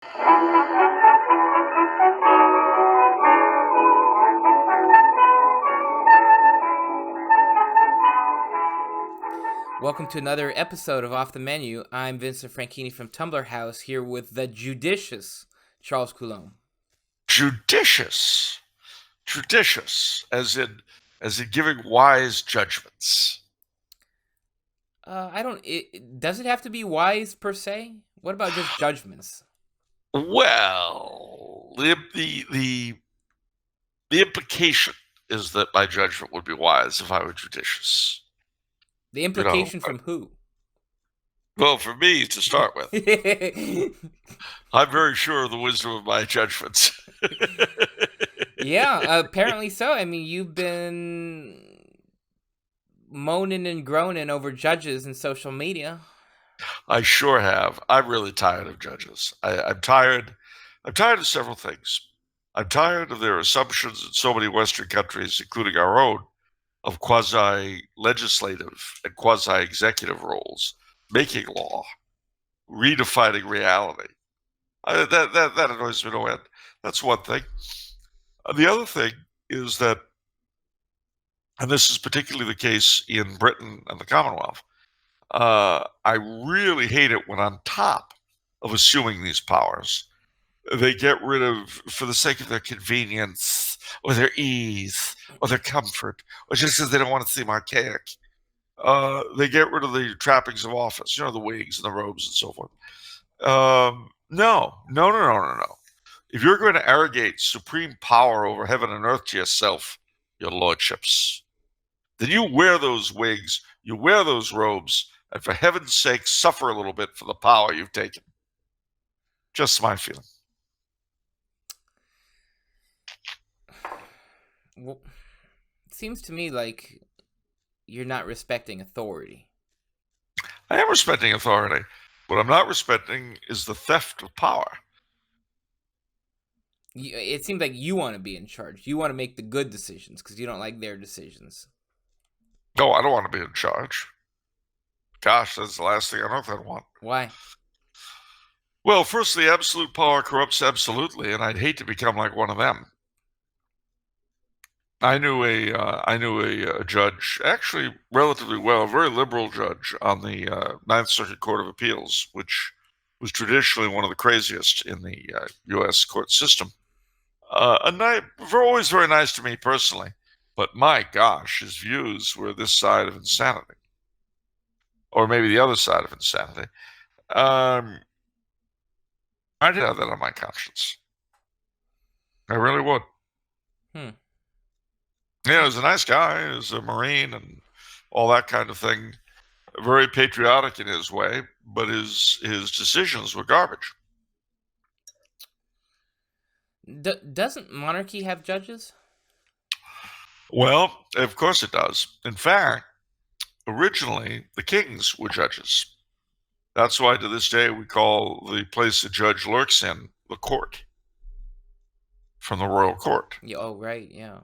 Welcome to another episode of Off the Menu. I'm Vincent Franchini from Tumblr House, here with the judicious Charles Coulombe. Judicious, as in giving wise judgments. Does it have to be wise per se? What about just judgments? Well, the implication is that my judgment would be wise if I were judicious. The implication from who? Well, for me to start with. I'm very sure of the wisdom of my judgments. Yeah, apparently so. I mean, you've been moaning and groaning over judges in social media. I sure have. I'm really tired of judges. I'm tired of several things. I'm tired of their assumptions in so many Western countries, including our own, of quasi-legislative and quasi-executive roles, making law, redefining reality. That annoys me no end. That's one thing. The other thing is that, and this is particularly the case in Britain and the Commonwealth, I really hate it when on top of assuming these powers, they get rid of, for the sake of their convenience or their ease or their comfort, or just because they don't want to seem archaic, they get rid of the trappings of office, the wigs and the robes and so forth. No. If you're going to arrogate supreme power over heaven and earth to yourself, your lordships, then you wear those wigs, you wear those robes, and for heaven's sake, suffer a little bit for the power you've taken. Just my feeling. Well, it seems to me like you're not respecting authority. I am respecting authority. What I'm not respecting is the theft of power. It seems like you want to be in charge. You want to make the good decisions because you don't like their decisions. No, I don't want to be in charge. Gosh, that's the last thing on earth I'd want. Why? Well, firstly, absolute power corrupts absolutely, and I'd hate to become like one of them. I knew a judge, actually relatively well, a very liberal judge on the Ninth Circuit Court of Appeals, which was traditionally one of the craziest in the U.S. court system. Always very nice to me personally, but my gosh, his views were this side of insanity, or maybe the other side of insanity. I did have that on my conscience. I really would. Yeah, he was a nice guy. He was a Marine and all that kind of thing. Very patriotic in his way, but his decisions were garbage. Doesn't monarchy have judges? Well, of course it does. In fact, originally, the kings were judges. That's why to this day we call the place a judge lurks in the court, from the royal court. Oh, right, yeah.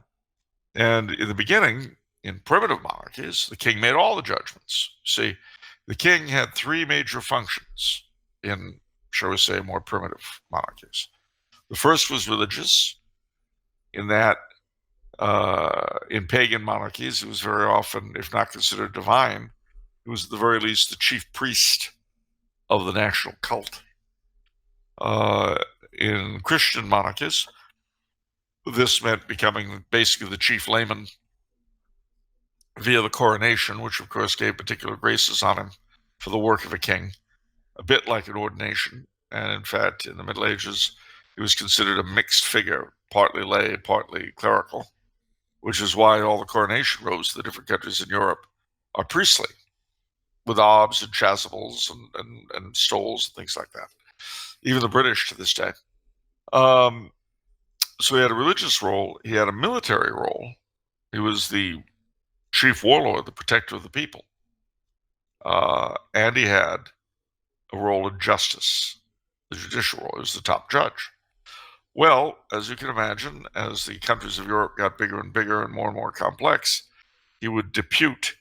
And in the beginning, in primitive monarchies, the king made all the judgments. See, the king had three major functions in, shall we say, more primitive monarchies. The first was religious, in that in pagan monarchies, it was very often, if not considered divine, it was at the very least the chief priest of the national cult. In Christian monarchies, this meant becoming basically the chief layman via the coronation, which of course gave particular graces on him for the work of a king, a bit like an ordination. And in fact, in the Middle Ages, he was considered a mixed figure, partly lay, partly clerical, which is why all the coronation robes of the different countries in Europe are priestly, with obs and chasubles and stoles and things like that. Even the British to this day. So he had a religious role. He had a military role. He was the chief warlord, the protector of the people. And he had a role in justice, the judicial role. He was the top judge. Well, as you can imagine, as the countries of Europe got bigger and bigger and more complex, he would depute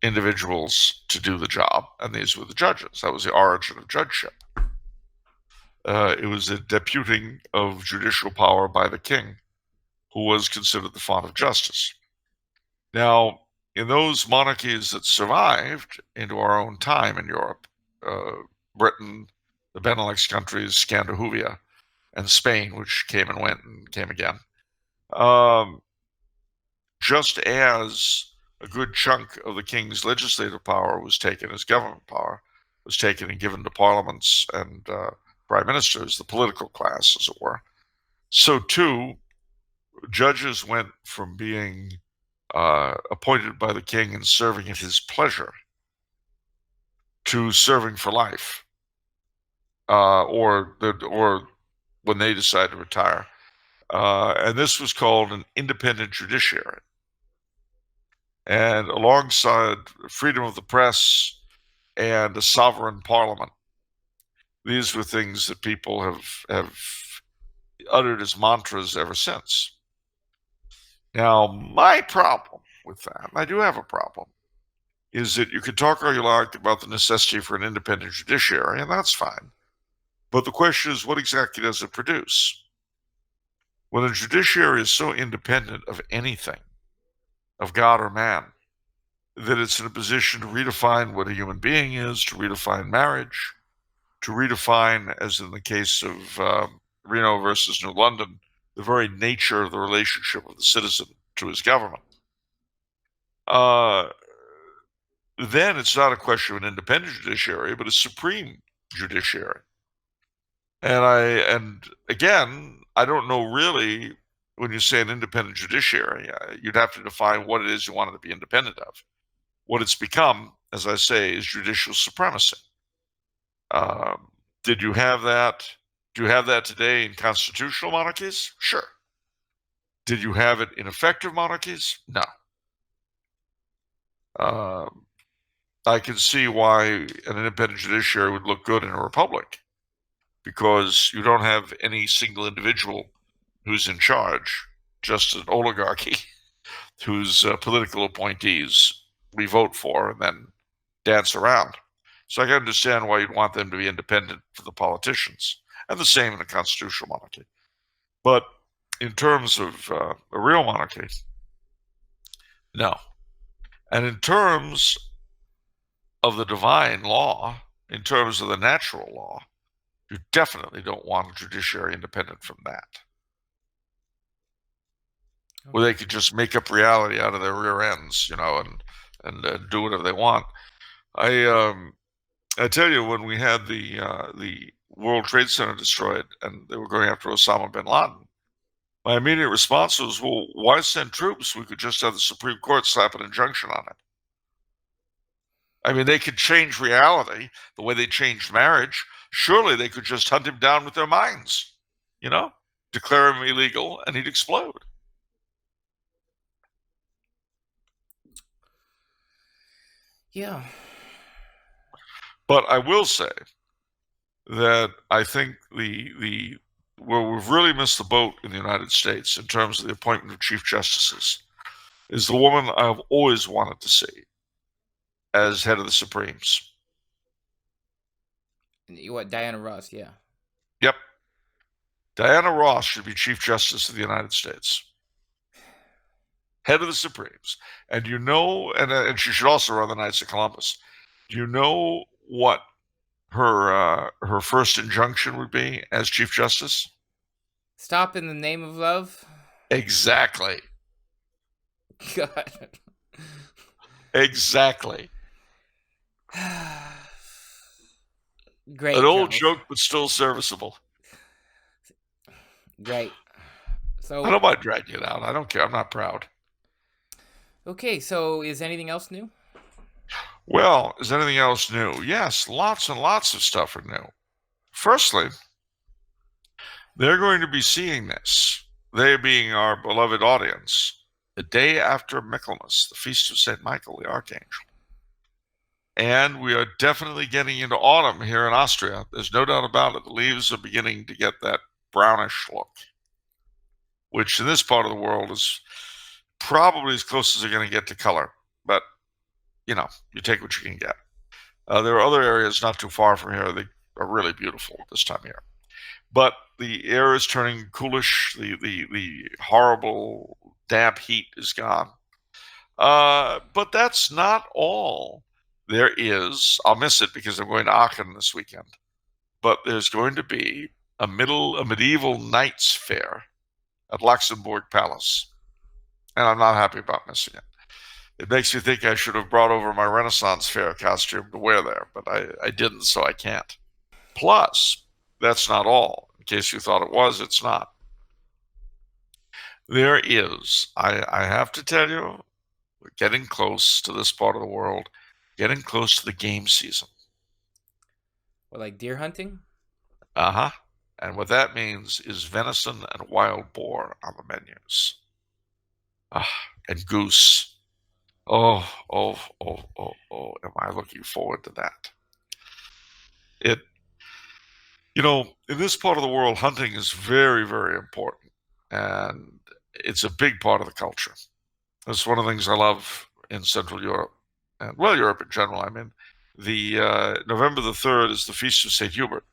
individuals to do the job, and these were the judges. That was the origin of judgeship. It was a deputing of judicial power by the king, who was considered the font of justice. Now, in those monarchies that survived into our own time in Europe, Britain, the Benelux countries, Scandinavia, and Spain, which came and went and came again, just as a good chunk of the king's legislative power was taken as government power, was taken and given to parliaments and prime ministers, the political class, as it were, so too, judges went from being appointed by the king and serving at his pleasure to serving for life, or when they decide to retire. And this was called an independent judiciary. And alongside freedom of the press and a sovereign parliament, these were things that people have uttered as mantras ever since. Now, my problem with that, and I do have a problem, is that you could talk all you like about the necessity for an independent judiciary, and that's fine. But the question is, what exactly does it produce? When a judiciary is so independent of anything, of God or man, that it's in a position to redefine what a human being is, to redefine marriage, to redefine, as in the case of Reno versus New London, the very nature of the relationship of the citizen to his government. Then it's not a question of an independent judiciary, but a supreme judiciary. And again, I don't know really, when you say an independent judiciary, you'd have to define what it is you want it to be independent of. What it's become, as I say, is judicial supremacy. Did you have that? Do you have that today in constitutional monarchies? Sure. Did you have it in effective monarchies? No. I can see why an independent judiciary would look good in a republic, because you don't have any single individual who's in charge, just an oligarchy whose political appointees we vote for and then dance around. So I can understand why you'd want them to be independent for the politicians, and the same in a constitutional monarchy. But in terms of a real monarchy, no. And in terms of the divine law, in terms of the natural law, you definitely don't want a judiciary independent from that, where they could just make up reality out of their rear ends, and do whatever they want. I tell you, when we had the World Trade Center destroyed and they were going after Osama bin Laden, my immediate response was, well, why send troops? We could just have the Supreme Court slap an injunction on it. I mean, they could change reality the way they changed marriage. Surely they could just hunt him down with their minds, declare him illegal, and he'd explode. Yeah. But I will say that I think where we've really missed the boat in the United States in terms of the appointment of chief justices is the woman I've always wanted to see as head of the Supremes. What, Diana Ross? Yeah. Yep. Diana Ross should be Chief Justice of the United States. Head of the Supremes. And and she should also run the Knights of Columbus. Do you know what her first injunction would be as Chief Justice? Stop in the name of love? Exactly. God. Exactly. Great. An old Charles. joke, but still serviceable. Great. So I don't mind dragging it out. I don't care. I'm not proud. Okay, so is anything else new? Well, is anything else new? Yes, lots and lots of stuff are new. Firstly, they're going to be seeing this, they being our beloved audience, the day after Michaelmas, the Feast of St. Michael, the Archangel. And we are definitely getting into autumn here in Austria. There's no doubt about it. The leaves are beginning to get that brownish look, which in this part of the world is probably as close as they're going to get to color. But, you take what you can get. There are other areas not too far from here that are really beautiful this time of year. But the air is turning coolish. The horrible damp heat is gone. But that's not all. There is, I'll miss it because I'm going to Aachen this weekend, but there's going to be a medieval knights fair at Luxembourg Palace, and I'm not happy about missing it. It makes me think I should have brought over my Renaissance fair costume to wear there, but I didn't, so I can't. Plus, that's not all. In case you thought it was, it's not. There is, I have to tell you, we're getting close to this part of the world, getting close to the game season. Or like deer hunting? Uh-huh. And what that means is venison and wild boar on the menus. And goose. Oh, am I looking forward to that. In this part of the world, hunting is very, very important. And it's a big part of the culture. That's one of the things I love in Central Europe. And, well, Europe in general. I mean, November the 3rd is the Feast of St. Hubert.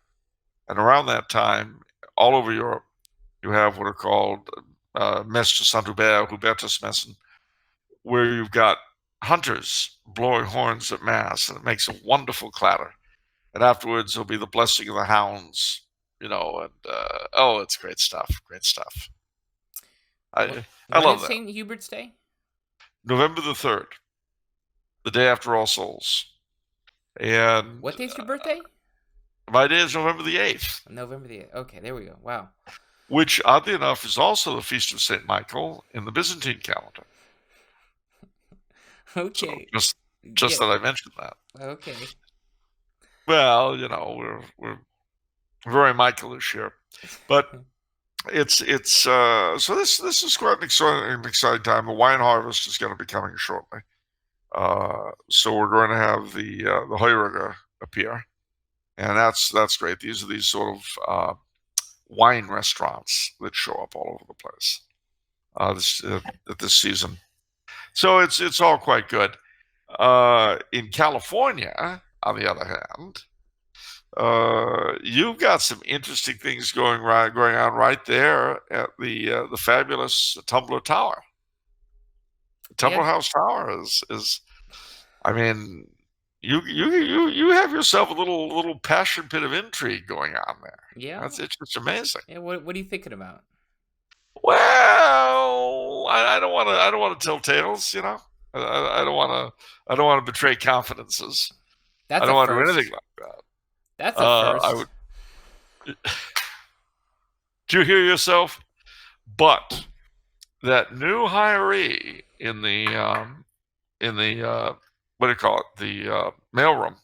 And around that time, all over Europe, you have what are called Messe de Saint-Hubert, Hubertusmessen, where you've got hunters blowing horns at Mass, and it makes a wonderful clatter. And afterwards, there'll be the blessing of the hounds, and it's great stuff. Great stuff. I When love is that. St. Hubert's Day? November the 3rd, the day after All Souls. And What day's your birthday? my day is November the 8th. November the 8th. Okay, there we go. Wow. Which, oddly enough, is also the Feast of St. Michael in the Byzantine calendar. Okay. So just that I mentioned that. Okay. Well, we're very Michaelish here, but it's so this is quite an exciting time. The wine harvest is going to be coming shortly, so we're going to have the Heuriger appear, and that's great. These are these sort of wine restaurants that show up all over the place at this season. So it's all quite good. In California, on the other hand, you've got some interesting things going on right there at the fabulous Tumbler Tower. Tumbler House Tower is, I mean, you have yourself a little passion pit of intrigue going on there. Yeah. It's just amazing. Yeah. What are you thinking about? Well, I don't want to tell tales, I don't want to betray confidences. That's I don't want to do first. anything like that. That's a first. I would. Do you hear yourself? But that new hiree in the what do you call it? The mailroom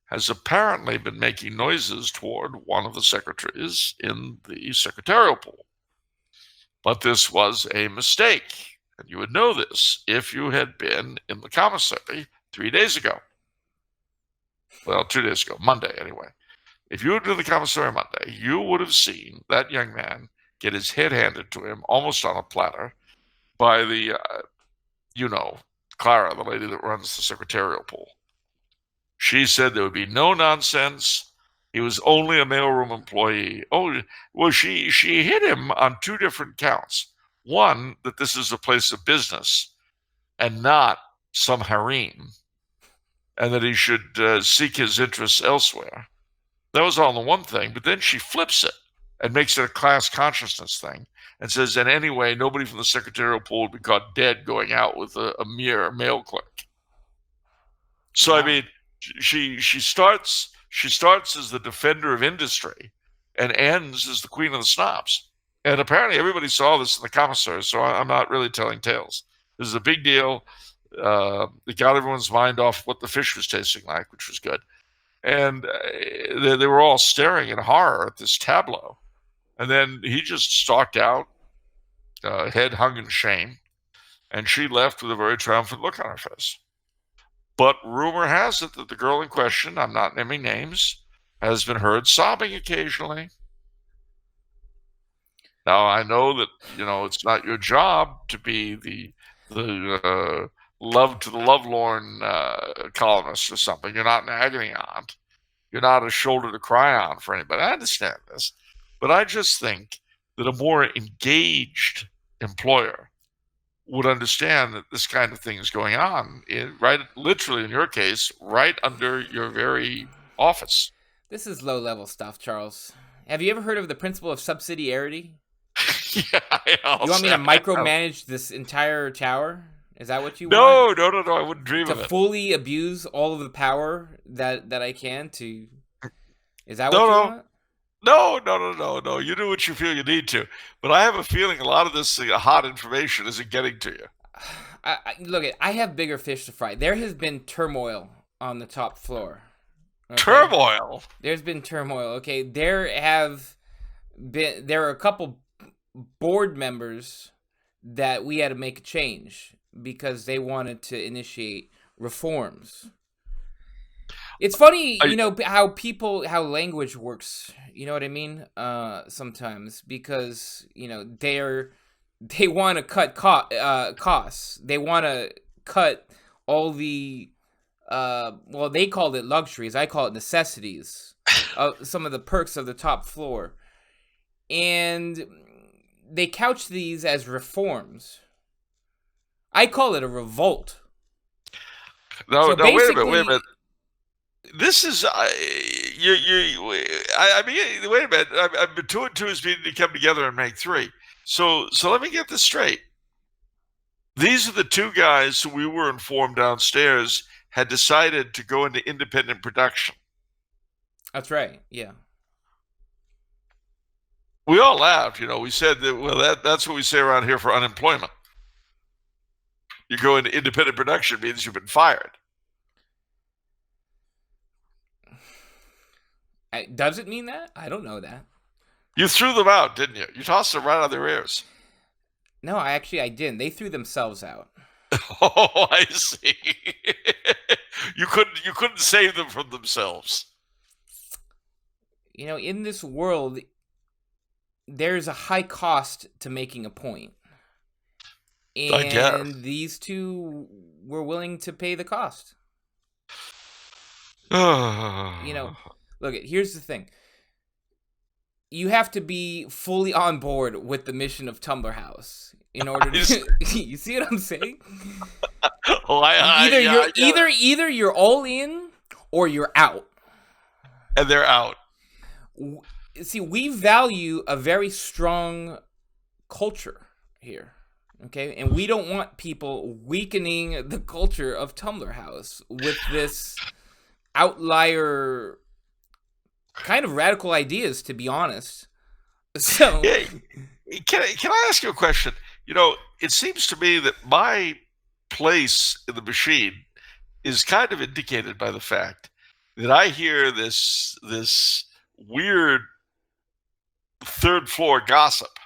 has apparently been making noises toward one of the secretaries in the secretarial pool. But this was a mistake, and you would know this if you had been in the commissary 3 days ago. Well, 2 days ago, Monday anyway. If you had been in the commissary Monday, you would have seen that young man get his head handed to him almost on a platter by the, Clara, the lady that runs the secretarial pool. She said there would be no nonsense. He was only a mailroom employee. Oh, well, she hit him on 2 different counts. One, that this is a place of business and not some harem, and that he should seek his interests elsewhere. That was all the one thing, but then she flips it and makes it a class consciousness thing and says, and anyway, nobody from the secretarial pool would be caught dead going out with a mere mail clerk. So, wow. I mean, she starts as the defender of industry and ends as the queen of the snobs. And apparently everybody saw this in the commissary, so I'm not really telling tales. This is a big deal. It got everyone's mind off what the fish was tasting like, which was good. And they were all staring in horror at this tableau. And then he just stalked out, head hung in shame, and she left with a very triumphant look on her face. But rumor has it that the girl in question, I'm not naming names, has been heard sobbing occasionally. Now, I know that, it's not your job to be the love to the lovelorn columnist or something. You're not an agony aunt. You're not a shoulder to cry on for anybody. I understand this. But I just think that a more engaged employer would understand that this kind of thing is going on, right, literally in your case, right under your very office. This is low-level stuff, Charles. Have you ever heard of the principle of subsidiarity? Yeah, You want me to micromanage this entire tower? Is that what you No, want? no, I wouldn't dream To of it. fully abuse all of the power that I can to... Is that what No, you no. want? No. You do what you feel you need to. But I have a feeling a lot of this hot information isn't getting to you. Look, I have bigger fish to fry. There has been turmoil on the top floor. Okay? Turmoil? There's been turmoil, okay? There are a couple board members that we had to make a change because they wanted to initiate reforms. It's funny, how language works. You know what I mean? Sometimes because they want to cut costs. They want to cut all the they called it luxuries. I call it necessities. Some of the perks of the top floor, and they couch these as reforms. I call it a revolt. No, So wait a minute. basically, This is I mean, wait a minute. I've been 2 and 2 is needing to come together and make 3. So let me get this straight. These are the 2 guys who we were informed downstairs had decided to go into independent production. That's right. Yeah. We all laughed. We said that. Well, that's what we say around here for unemployment. You go into independent production means you've been fired. Does it mean that? I don't know that. You threw them out, didn't you? You tossed them right out of their ears. No, I didn't. They threw themselves out. Oh, I see. You couldn't save them from themselves. In this world, there's a high cost to making a point. And these 2 were willing to pay the cost. Look, here's the thing. You have to be fully on board with the mission of Tumbler House in order to... You see what I'm saying? Either you're all in or you're out. And they're out. See, we value a very strong culture here. Okay? And we don't want people weakening the culture of Tumbler House with this outlier kind of radical ideas, to be honest. So, can I ask you a question? It seems to me that my place in the machine is kind of indicated by the fact that I hear this weird 3rd floor gossip,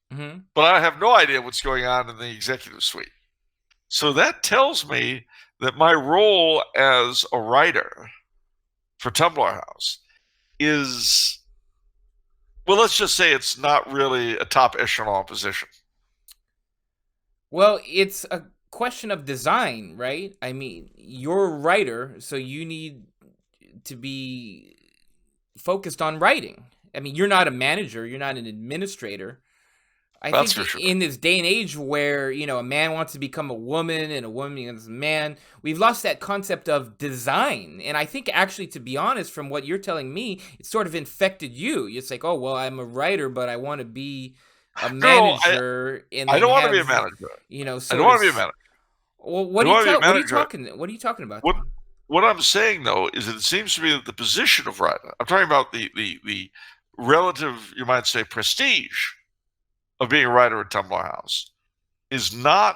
but I have no idea what's going on in the executive suite. So that tells me that my role as a writer for Tumbler House is, well, let's just say it's not really a top echelon position. Well, it's a question of design, right? I mean, you're a writer, so you need to be focused on writing. I mean, you're not a manager, you're not an administrator. That's for sure. In this day and age where, a man wants to become a woman and a woman becomes a man, we've lost that concept of design. And I think actually, to be honest, from what you're telling me, it sort of infected you. It's like, oh, well, I'm a writer, but I want to be a manager. I don't want to be a manager. I don't want to be a manager. Well, what are you talking about? What I'm saying, though, is that it seems to me that the position of writer, I'm talking about the relative, you might say, prestige of being a writer at Tumbler House, is not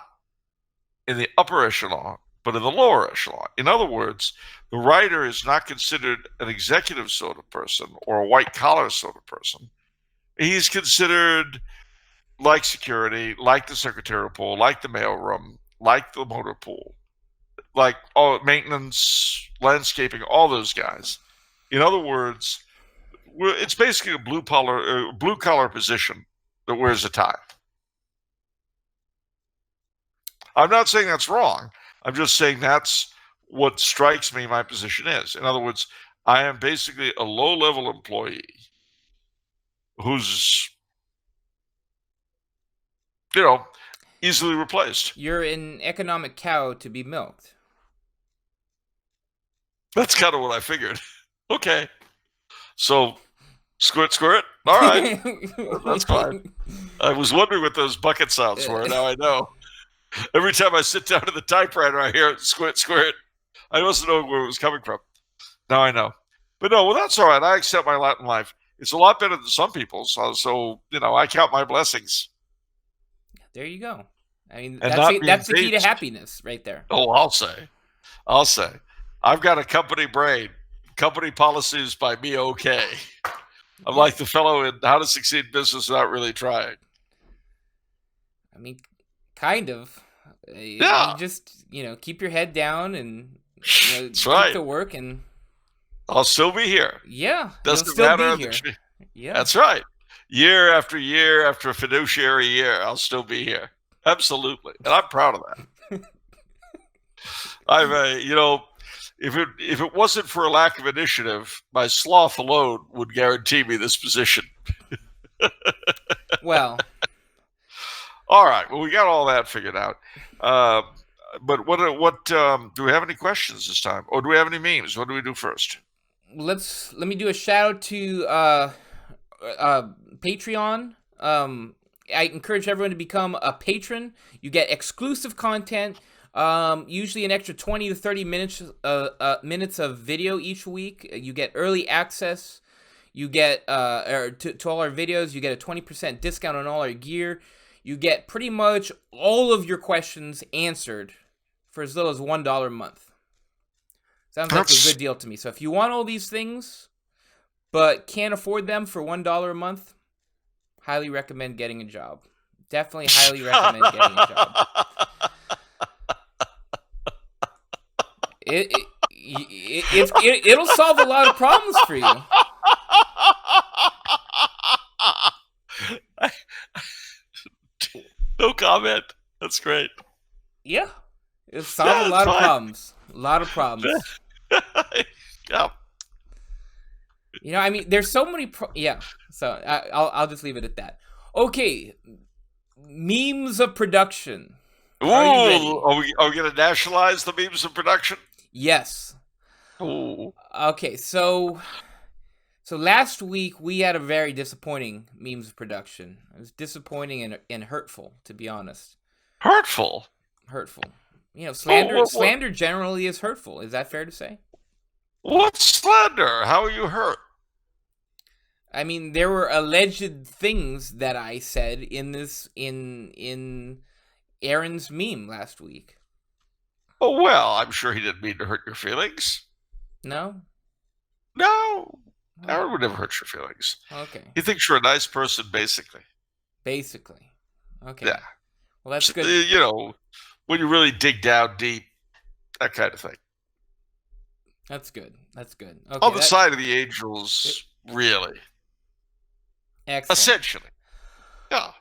in the upper echelon, but in the lower echelon. In other words, the writer is not considered an executive sort of person or a white-collar sort of person. He's considered like security, like the secretarial pool, like the mailroom, like the motor pool, like maintenance, landscaping, all those guys. In other words, it's basically a blue-collar position that wears a tie. I'm not saying that's wrong. I'm just saying that's what strikes me my position is. In other words, I am basically a low-level employee who's, easily replaced. You're an economic cow to be milked. That's kind of what I figured. Okay. So, squirt, squirt. All right. That's fine. I was wondering what those bucket sounds were. Now I know. Every time I sit down to the typewriter, I hear squirt, squirt. I wasn't know where it was coming from. Now I know. But no, well, that's all right. I accept my lot in life. It's a lot better than some people's. So I count my blessings. There you go. I mean, And that's the key to happiness right there. Oh, I'll say. I've got a company brain. Company policies by me okay. I'm like the fellow in How to Succeed in Business Without Really Trying. I mean, kind of. Yeah. You just, keep your head down and That's keep right. to work, and I'll still be here. Yeah. Doesn't you'll still matter. be here. Yeah. That's right. Year after year after a fiduciary year, I'll still be here. Absolutely. And I'm proud of that. If it wasn't for a lack of initiative, my sloth alone would guarantee me this position. Well. All right. Well, we got all that figured out. But what do we have any questions this time? Or do we have any memes? What do we do first? Let me do a shout out to Patreon. I encourage everyone to become a patron. You get exclusive content, usually an extra 20 to 30 minutes of video each week. You get early access. You get to all our videos. You get a 20% discount on all our gear. You get pretty much all of your questions answered for as little as $1 a month. Sounds like a good deal to me. So if you want all these things, but can't afford them for $1 a month, highly recommend getting a job. Definitely highly recommend getting a job. It'll solve a lot of problems for you. No comment. That's great. Yeah. It'll solve a lot of problems. A lot of problems. Yeah. I mean, there's so many so I'll just leave it at that. Okay. Memes of production. Ooh, are we going to nationalize the memes of production? Yes. Ooh. Okay, so last week we had a very disappointing memes of production. It was disappointing and hurtful, to be honest. Hurtful? Hurtful. Slander generally is hurtful. Is that fair to say? What's slander? How are you hurt? I mean, there were alleged things that I said in Aaron's meme last week. Oh, well, I'm sure he didn't mean to hurt your feelings. No? No. Aaron would never hurt your feelings. Okay. He thinks you're a nice person, basically. Basically. Okay. Yeah. Well, that's good. When you really dig down deep, that kind of thing. That's good. Okay, on the side of the angels, really. Excellent. Essentially. Yeah.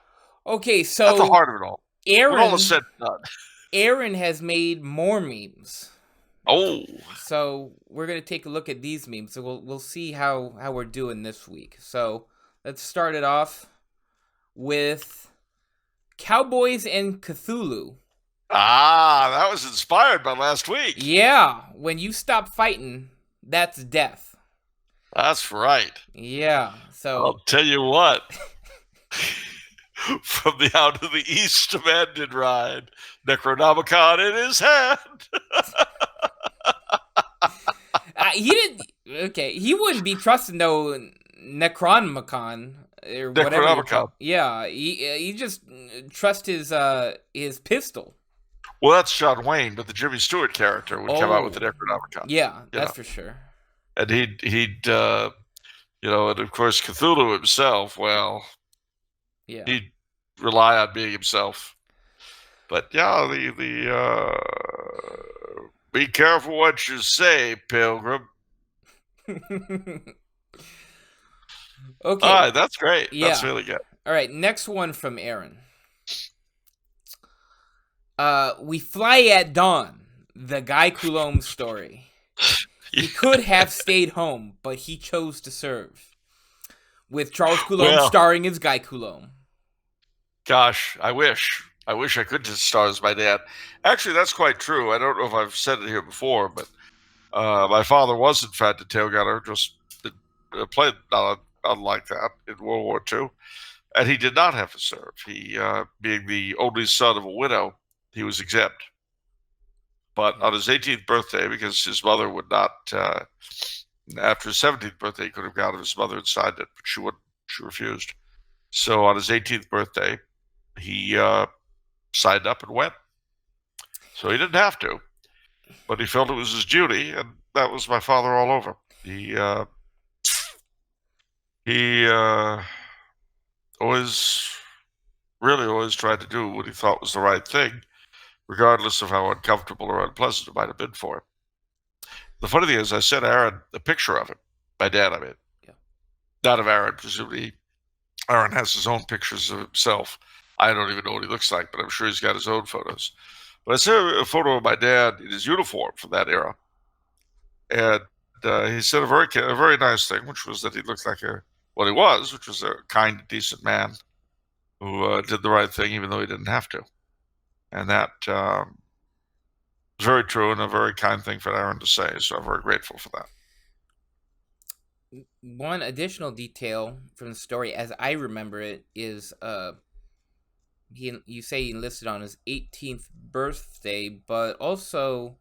Okay, so at the heart of it all. Aaron, all is said and done. Aaron has made more memes. Oh. So we're gonna take a look at these memes. So we'll see how we're doing this week. So let's start it off with Cowboys and Cthulhu. Ah, that was inspired by last week. Yeah, when you stop fighting, that's death. That's right. Yeah, so I'll tell you what. From the out of the east a man did ride, Necronomicon in his hand. He wouldn't be trusting no Necronomicon or whatever. Necronomicon. Yeah, he just trust his pistol. Well, that's John Wayne, but the Jimmy Stewart character would come out with the Necronomicon. Yeah, that's for sure. And he'd and of course Cthulhu himself, well, yeah, he'd rely on being himself. But yeah, be careful what you say, Pilgrim. Okay. All right, that's great. Yeah. That's really good. All right, next one from Aaron. We fly at dawn. The Guy Coulombe story. He could have stayed home, but he chose to serve. With Charles Coulombe Well, starring as Guy Coulombe. gosh, I wish. I wish I could just star as my dad. Actually, that's quite true. I don't know if I've said it here before, but my father was, in fact, a tail gunner, just played not unlike that in World War II. And he did not have to serve. He, being the only son of a widow, he was exempt. But on his 18th birthday, because his mother would not, after his 17th birthday, he could have gone to his mother and signed it, but she wouldn't. She refused. So on his 18th birthday, he signed up and went. So he didn't have to, but he felt it was his duty, and that was my father all over. He always, really always tried to do what he thought was the right thing, regardless of how uncomfortable or unpleasant it might have been for him. The funny thing is, I sent Aaron a picture of him. My dad, I mean. Yeah. Not of Aaron, presumably. Aaron has his own pictures of himself. I don't even know what he looks like, but I'm sure he's got his own photos. But I sent a photo of my dad in his uniform from that era. And he said a very nice thing, which was that he looked like what he was, which was a kind, decent man who did the right thing even though he didn't have to. And that was very true and a very kind thing for Aaron to say, so I'm very grateful for that. One additional detail from the story, as I remember it, is you say he enlisted on his 18th birthday, but also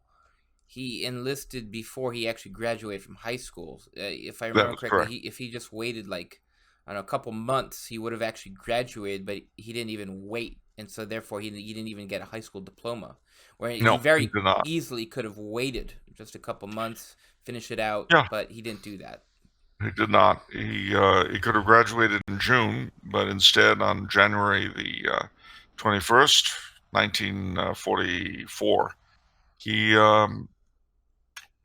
he enlisted before he actually graduated from high school. If I remember correctly, if he just waited like a couple months, he would have actually graduated, but he didn't even wait, and so therefore he didn't even get a high school diploma. Where he very easily could have waited just a couple months, finish it out, but he didn't do that. He did not. He could have graduated in June, but instead on January the 21st, 1944, he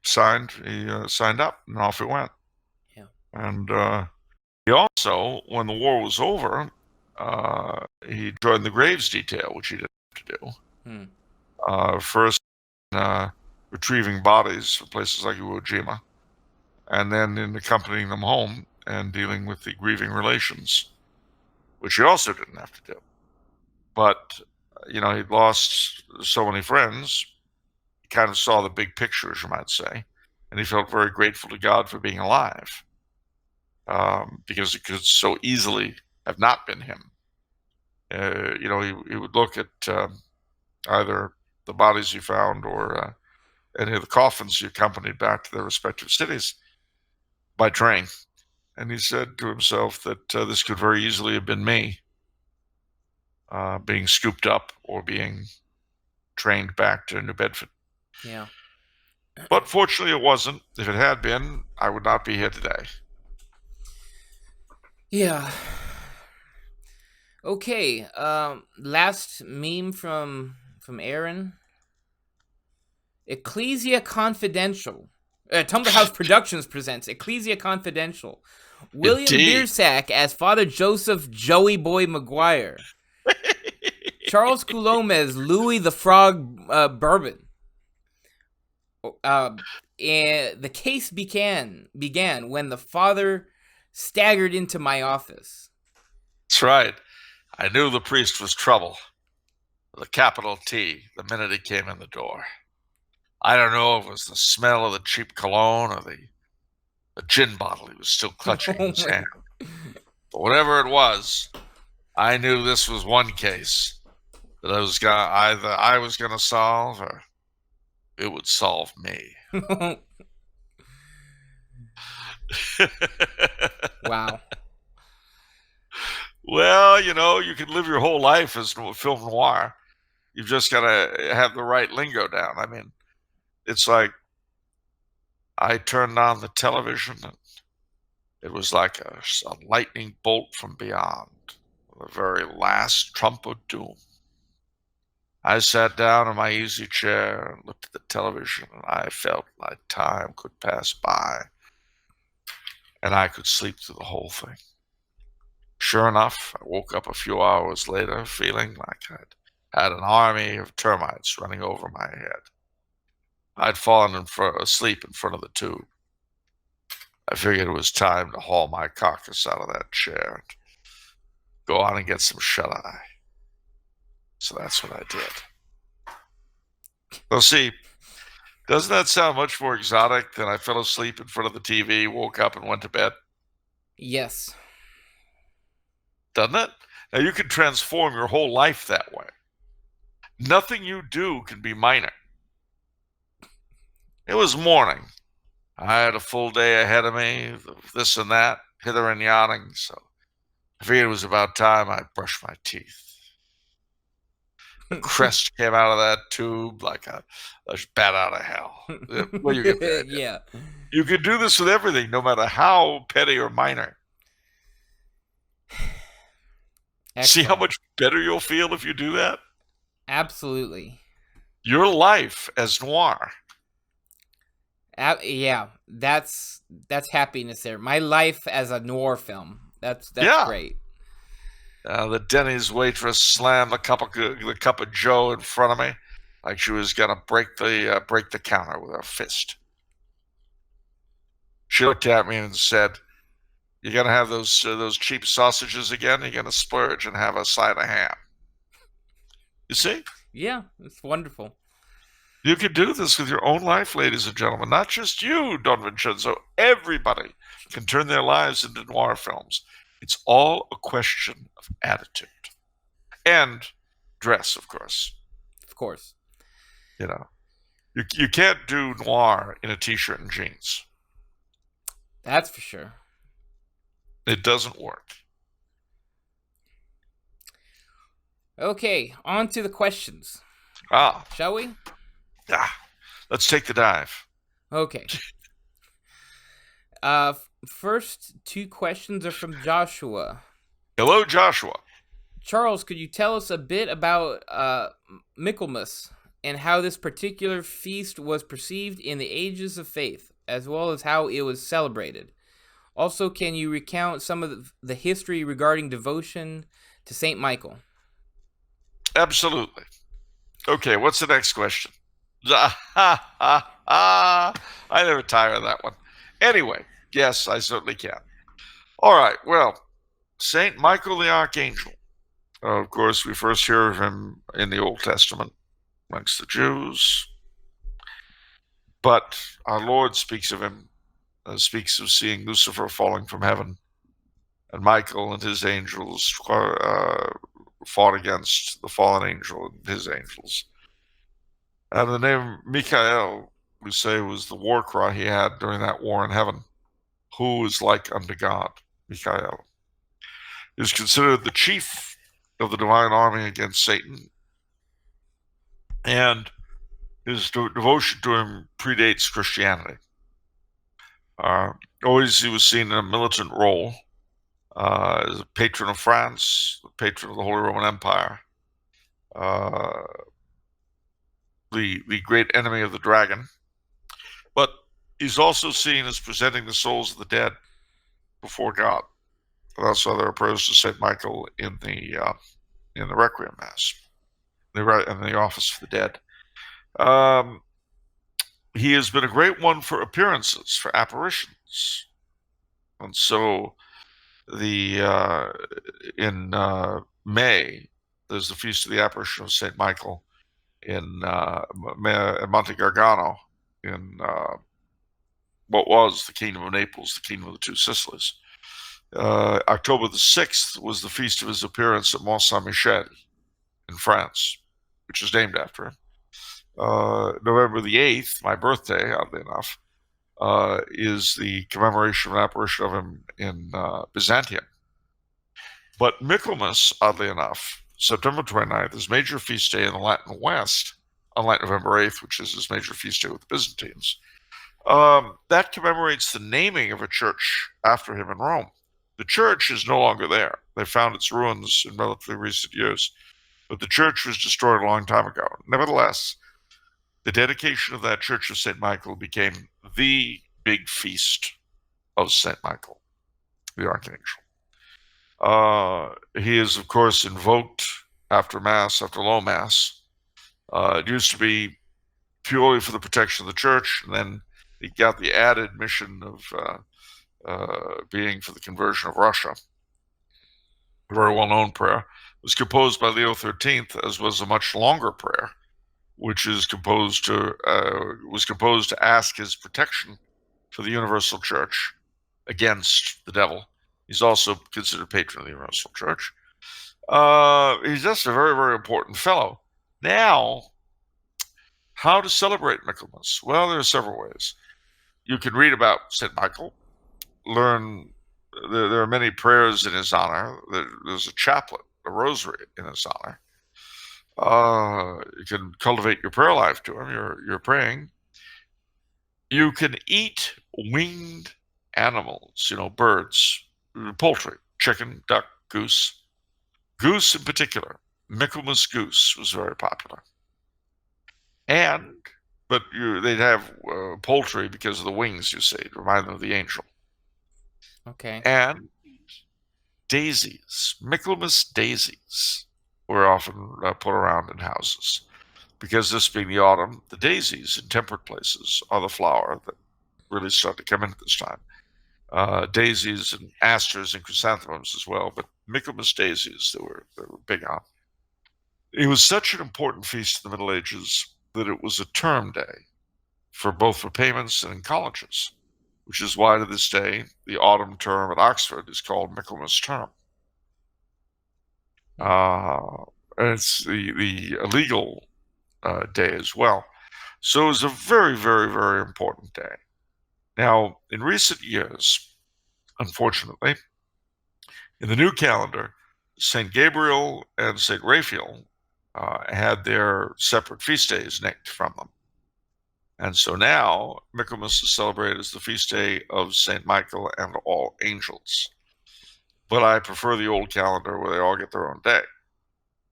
signed up, and off he went. Yeah. And he also, when the war was over, he joined the Graves detail, which he didn't have to do. First, retrieving bodies from places like Iwo Jima, and then in accompanying them home and dealing with the grieving relations, which he also didn't have to do. But, he'd lost so many friends. He kind of saw the big picture, as you might say, and he felt very grateful to God for being alive, because it could so easily have not been him. He would look at either the bodies he found or any of the coffins he accompanied back to their respective cities by train. And he said to himself that this could very easily have been me, being scooped up or being trained back to New Bedford. Yeah. But fortunately it wasn't. If it had been, I would not be here today. Yeah. Okay. Last meme from Aaron. Ecclesia Confidential. Tumblr House Productions presents Ecclesia Confidential. William Biersack as Father Joseph Joey Boy Maguire. Charles Coulombe as Louis the Frog Bourbon. And the case began when the father staggered into my office. That's right. I knew the priest was trouble. With a capital T, the minute he came in the door. I don't know if it was the smell of the cheap cologne or the gin bottle he was still clutching in his hand. But whatever it was, I knew this was one case that I was gonna solve, or it would solve me. Wow. Well, you can live your whole life as film noir. You've just got to have the right lingo down. I mean, it's like I turned on the television and it was like a lightning bolt from beyond, the very last trump of doom. I sat down in my easy chair and looked at the television, and I felt like time could pass by and I could sleep through the whole thing. Sure enough, I woke up a few hours later feeling like I'd had an army of termites running over my head. I'd fallen asleep in front of the tube. I figured it was time to haul my carcass out of that chair and go on and get some shut-eye. So that's what I did. Well, see, doesn't that sound much more exotic than I fell asleep in front of the TV, woke up, and went to bed? Yes. Doesn't it? Now, you can transform your whole life that way. Nothing you do can be minor. It was morning. I had a full day ahead of me, this and that, hither and yawning, so I figured it was about time I brushed my teeth. The crest came out of that tube like a bat out of hell. Well, you get the idea. Yeah. You can do this with everything, no matter how petty or minor. Excellent. See how much better you'll feel if you do that? Absolutely. Your life as noir. Yeah, that's happiness there. My life as a noir film. That's great. The Denny's waitress slammed the cup of Joe in front of me, like she was gonna break the counter with her fist. She looked at me and said, "You gonna have those cheap sausages again? You gonna splurge and have a side of ham?" You see? Yeah, it's wonderful. You can do this with your own life, ladies and gentlemen. Not just you, Don Vincenzo. Everybody can turn their lives into noir films. It's all a question of attitude. And dress, of course. Of course. You know, you can't do noir in a t-shirt and jeans. That's for sure. It doesn't work. Okay, on to the questions. Shall we? Let's take the dive. Okay. First two questions are from Joshua. Hello, Joshua. Charles, could you tell us a bit about Michaelmas and how this particular feast was perceived in the ages of faith, as well as how it was celebrated? Also, can you recount some of the history regarding devotion to Saint Michael? Absolutely. Okay, what's the next question? I never tire of that one. Anyway, yes, I certainly can. All right, well, Saint Michael the Archangel. Of course, we first hear of him in the Old Testament amongst the Jews. But our Lord speaks of him, speaks of seeing Lucifer falling from heaven, and Michael and his angels fought against the fallen angel and his angels. And the name Michael, we say, was the war cry he had during that war in heaven. Who is like unto God? Michael. He is considered the chief of the divine army against Satan, and his devotion to him predates Christianity. Always he was seen in a militant role as a patron of France, the patron of the Holy Roman Empire, the great enemy of the dragon. But he's also seen as presenting the souls of the dead before God. That's why there are prayers to Saint Michael in the Requiem Mass, in the Office for the Dead. He has been a great one for appearances, for apparitions, and so in May there's the Feast of the Apparition of Saint Michael in Monte Gargano in what was the Kingdom of Naples, the Kingdom of the Two Sicilies. October the 6th was the feast of his appearance at Mont Saint-Michel in France, which is named after him. November the 8th, my birthday, oddly enough, is the commemoration of an apparition of him in Byzantium. But Michaelmas, oddly enough, September 29th, is major feast day in the Latin West, unlike November 8th, which is his major feast day with the Byzantines. That commemorates the naming of a church after him in Rome. The church is no longer there. They found its ruins in relatively recent years, but the church was destroyed a long time ago. Nevertheless, the dedication of that Church of St. Michael became the big feast of St. Michael, the Archangel. He is, of course, invoked after Mass, after Low Mass. It used to be purely for the protection of the church, and then he got the added mission of being for the conversion of Russia. A very well-known prayer. It was composed by Leo XIII, as was a much longer prayer, which was composed to ask his protection for the universal church against the devil. He's also considered patron of the universal church. He's just a very, very important fellow. Now, how to celebrate Michaelmas? Well, there are several ways. You can read about St. Michael, learn. There are many prayers in his honor. There's a chaplet, a rosary in his honor. You can cultivate your prayer life to him. You're praying. You can eat winged animals, birds, poultry, chicken, duck, goose. Goose in particular. Michaelmas goose was very popular. But they'd have poultry because of the wings, you see, to remind them of the angel. Okay. And daisies, Michaelmas daisies, were often put around in houses. Because this being the autumn, the daisies in temperate places are the flower that really start to come in at this time. Daisies and asters and chrysanthemums as well, but Michaelmas daisies they were big on. It was such an important feast in the Middle Ages that it was a term day for payments and in colleges, which is why to this day the autumn term at Oxford is called Michaelmas term. And it's the illegal day as well. So it was a very, very, very important day. Now, in recent years, unfortunately, in the new calendar, St. Gabriel and St. Raphael had their separate feast days nicked from them. And so now Michaelmas is celebrated as the feast day of St. Michael and all angels. But I prefer the old calendar where they all get their own day.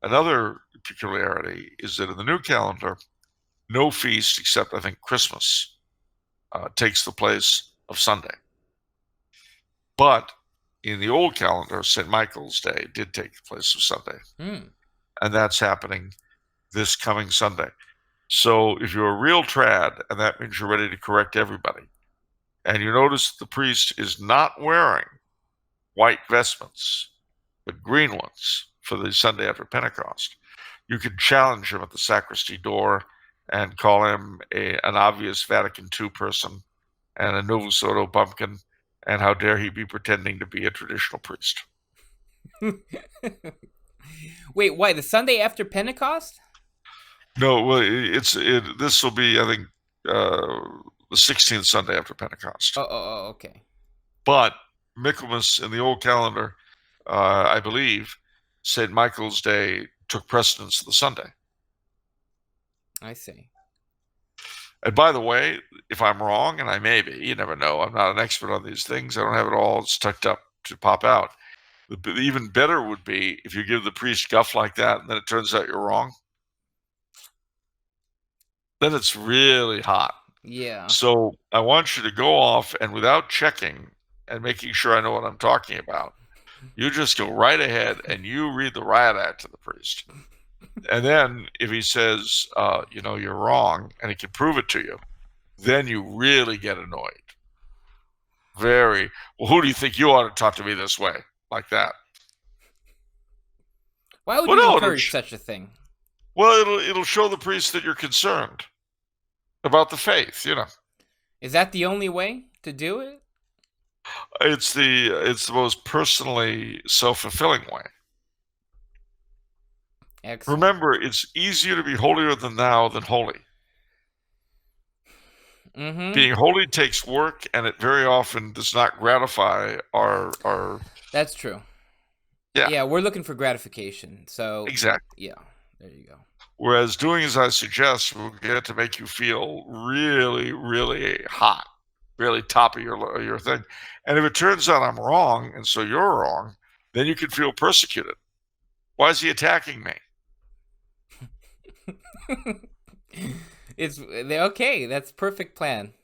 Another peculiarity is that in the new calendar, no feast except, I think, Christmas takes the place of Sunday. But in the old calendar, St. Michael's Day did take the place of Sunday. And that's happening this coming Sunday. So if you're a real trad, and that means you're ready to correct everybody, and you notice the priest is not wearing white vestments, but green ones for the Sunday after Pentecost, you can challenge him at the sacristy door and call him an obvious Vatican II person and a Novus Ordo bumpkin, and how dare he be pretending to be a traditional priest. Wait, why? The Sunday after Pentecost? No, well, this will be, I think, the 16th Sunday after Pentecost. Oh, okay. But Michaelmas in the old calendar, I believe, St. Michael's Day took precedence of the Sunday. I see. And by the way, if I'm wrong, and I may be, you never know, I'm not an expert on these things, I don't have it all tucked up to pop out. But even better would be if you give the priest guff like that and then it turns out you're wrong. Then it's really hot. Yeah. So I want you to go off and without checking and making sure I know what I'm talking about, you just go right ahead and you read the riot act to the priest. And then if he says, you're wrong, and he can prove it to you, then you really get annoyed. Well, who do you think you ought to talk to me this way? Like that. Why would you encourage such a thing? Well, it'll show the priest that you're concerned about the faith, Is that the only way to do it? It's the most personally self-fulfilling way. Excellent. Remember, it's easier to be holier than thou than holy. Mm-hmm. Being holy takes work, and it very often does not gratify our. That's true. Yeah. Yeah, we're looking for gratification. So exactly. Yeah, there you go. Whereas doing as I suggest will get to make you feel really, really hot, really top of your thing. And if it turns out I'm wrong, and so you're wrong, then you can feel persecuted. Why is he attacking me? It's okay. That's perfect plan.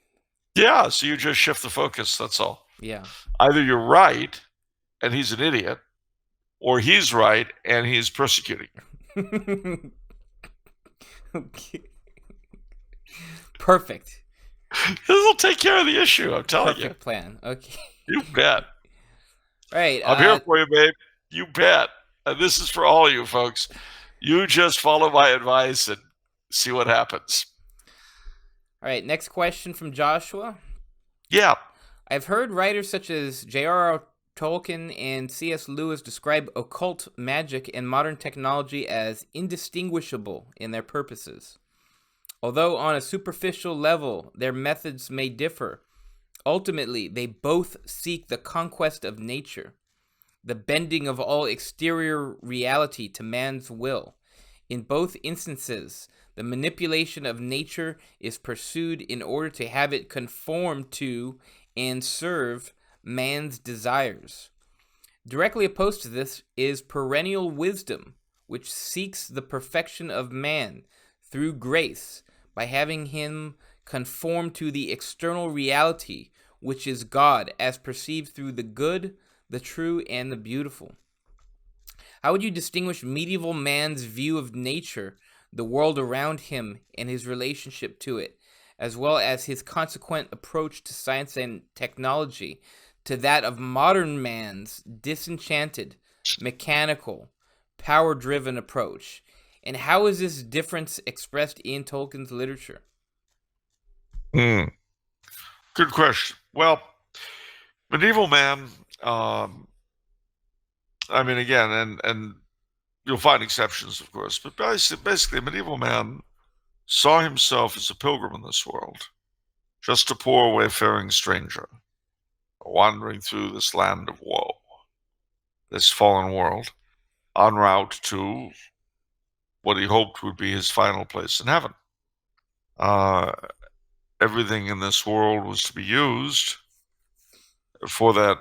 Yeah, so you just shift the focus. That's all. Yeah. Either you're right, and he's an idiot, or he's right, and he's persecuting you. Okay. Perfect. This will take care of the issue, I'm telling you. Perfect plan. Okay. You bet. Right. I'm here for you, babe. You bet. And this is for all you folks. You just follow my advice and see what happens. All right. Next question from Joshua. Yeah. I've heard writers such as J.R.R. Tolkien and C.S. Lewis describe occult magic and modern technology as indistinguishable in their purposes. Although on a superficial level their methods may differ, ultimately they both seek the conquest of nature, the bending of all exterior reality to man's will. In both instances, the manipulation of nature is pursued in order to have it conform to and serve man's desires. Directly opposed to this is perennial wisdom, which seeks the perfection of man through grace by having him conform to the external reality, which is God as perceived through the good, the true, and the beautiful. How would you distinguish medieval man's view of nature, the world around him, and his relationship to it, as well as his consequent approach to science and technology, to that of modern man's disenchanted, mechanical, power-driven approach? And how is this difference expressed in Tolkien's literature? Good question. Well, medieval man, I mean, again, and you'll find exceptions, of course, but basically, a medieval man saw himself as a pilgrim in this world, just a poor wayfaring stranger, wandering through this land of woe, this fallen world, en route to what he hoped would be his final place in heaven. Everything in this world was to be used for that,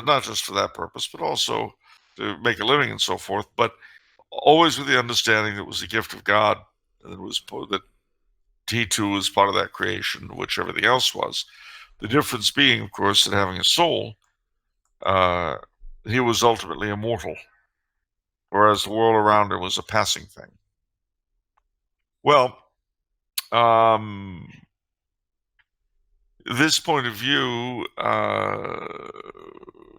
not just for that purpose, but also to make a living and so forth, but always with the understanding that it was a gift of God, and that he too was part of that creation, which everything else was. The difference being, of course, that having a soul, he was ultimately immortal, whereas the world around him was a passing thing. Well, this point of view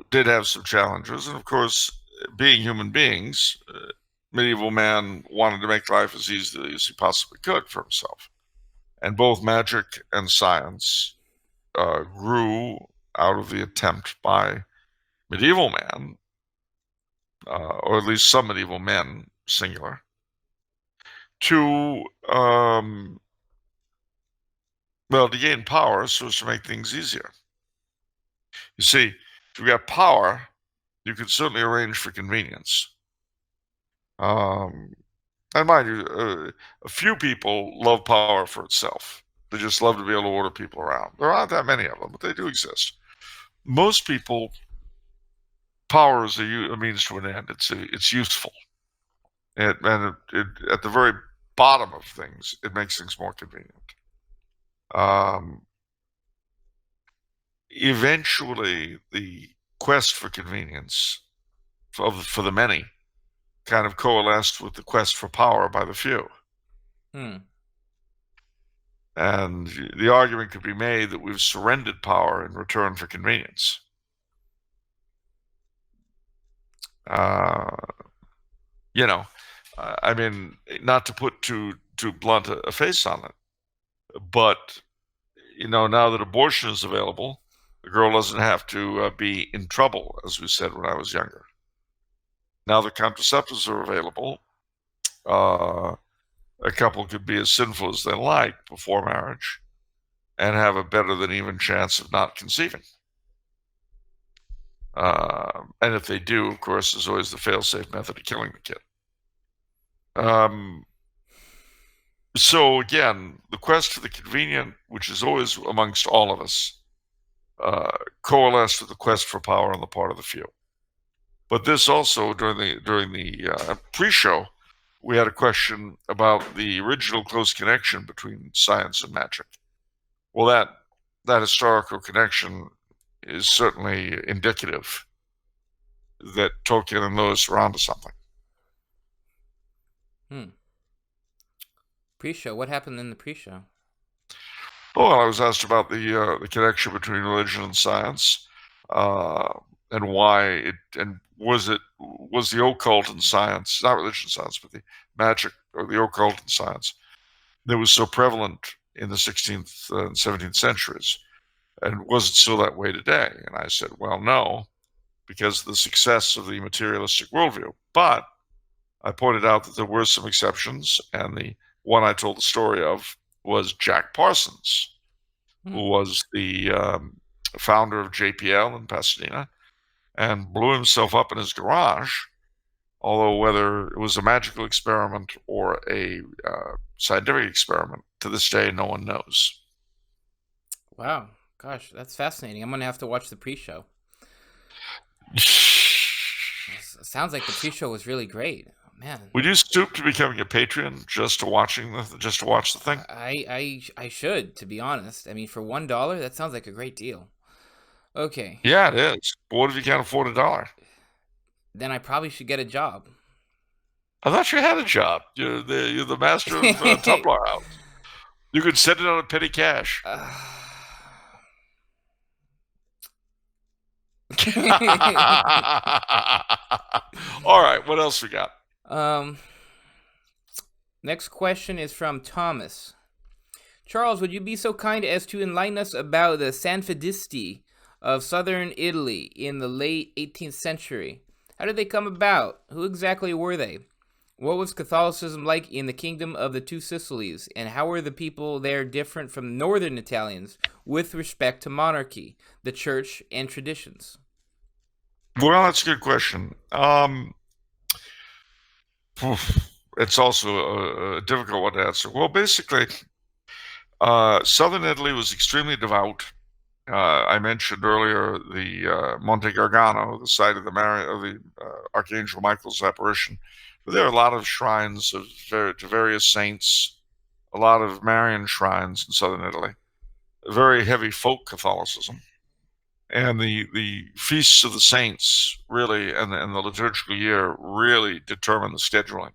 did have some challenges, and of course, being human beings, medieval man wanted to make life as easy as he possibly could for himself. And both magic and science grew out of the attempt by medieval man, or at least some medieval men, singular, to to gain power so as to make things easier. You see, if you've got power, you can certainly arrange for convenience. And mind you, a few people love power for itself. They just love to be able to order people around. There aren't that many of them, but they do exist. Most people, power is a means to an end. It's useful. At the very bottom of things, it makes things more convenient. Eventually, the quest for convenience for the many kind of coalesced with the quest for power by the few. And the argument could be made that we've surrendered power in return for convenience. I mean, not to put too blunt a face on it, but now that abortion is available, the girl doesn't have to be in trouble, as we said when I was younger. Now that contraceptives are available, a couple could be as sinful as they like before marriage and have a better than even chance of not conceiving. And if they do, of course, there's always the fail-safe method of killing the kid. So again, the quest for the convenient, which is always amongst all of us, coalesced with the quest for power on the part of the few. But this also, during the pre-show, we had a question about the original close connection between science and magic. Well, that historical connection is certainly indicative that Tolkien and Lewis were onto something. Pre-show. What happened in the pre-show? Oh, well, I was asked about the connection between religion and science, uh, and why it and was the occult and science, not religion science, but the magic or the occult and science that was so prevalent in the 16th and 17th centuries, and was it still that way today? And I said, well, no, because of the success of the materialistic worldview. But I pointed out that there were some exceptions, and the one I told the story of was Jack Parsons, who was the founder of JPL in Pasadena, and blew himself up in his garage. Although whether it was a magical experiment or a scientific experiment, to this day, no one knows. Wow, gosh, that's fascinating. I'm gonna have to watch the pre-show. Sounds like the pre-show was really great. Oh, man, Would you stoop to becoming a Patreon just to watch the thing? I should, to be honest. I mean, for $1, that sounds like a great deal. Okay, Yeah, it is. But what if you can't afford $1? then I probably should get a job. I thought you had a job. You're the master of Tumblr House. You could send it on a petty cash. All right, what else we got? Next question is from Thomas. Charles, would you be so kind as to enlighten us about the Sanfedisti of southern Italy in the late 18th century? How did they come about? Who exactly were they? What was Catholicism like in the Kingdom of the Two Sicilies? And how were the people there different from northern Italians with respect to monarchy, the church, and traditions? Well, that's a good question. It's also a difficult one to answer. Well, basically, southern Italy was extremely devout. I mentioned earlier the Monte Gargano, the site of the Archangel Michael's apparition. But there are a lot of shrines to various saints, a lot of Marian shrines in southern Italy. Very heavy folk Catholicism, and the feasts of the saints really, and the liturgical year really determine the scheduling.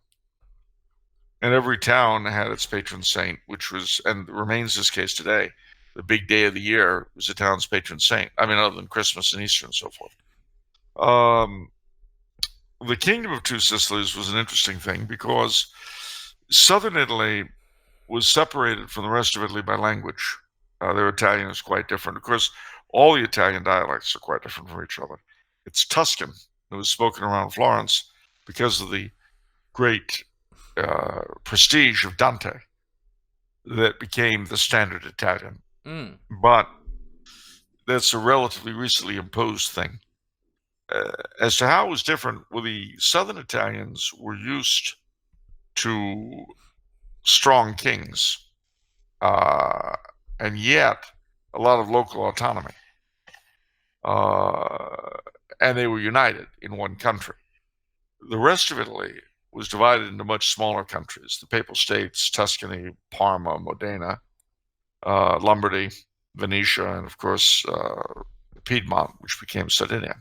And every town had its patron saint, which was, and remains this case today. The big day of the year was the town's patron saint. I mean, other than Christmas and Easter and so forth. The Kingdom of Two Sicilies was an interesting thing because southern Italy was separated from the rest of Italy by language. Their Italian is quite different. Of course, all the Italian dialects are quite different from each other. It's Tuscan. It was spoken around Florence because of the great prestige of Dante that became the standard Italian. But that's a relatively recently imposed thing. As to how it was different, well, the southern Italians were used to strong kings, and yet a lot of local autonomy. And they were united in one country. The rest of Italy was divided into much smaller countries: the Papal States, Tuscany, Parma, Modena, Lombardy, Venetia, and of course Piedmont, which became Sardinia.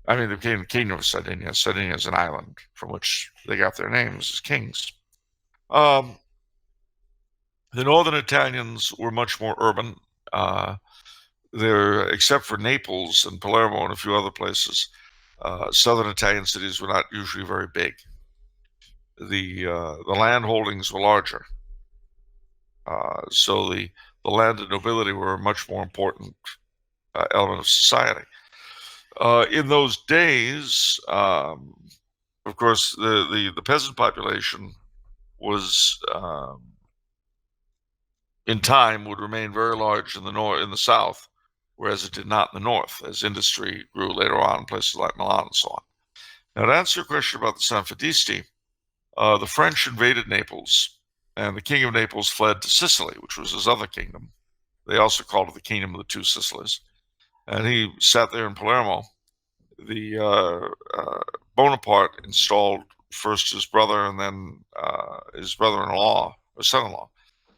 I mean, they became the Kingdom of Sardinia. Sardinia is an island from which they got their names as kings. The northern Italians were much more urban. Except for Naples and Palermo and a few other places, southern Italian cities were not usually very big. The land holdings were larger. So the landed nobility were a much more important element of society. In those days, of course, the peasant population was, in time, would remain very large in the south, whereas it did not in the north, as industry grew later on in places like Milan and so on. Now, to answer your question about the Sanfedisti, the French invaded Naples, and the King of Naples fled to Sicily, which was his other kingdom. They also called it the Kingdom of the Two Sicilies. And he sat there in Palermo. The Bonaparte installed first his brother and then his brother-in-law, or son-in-law,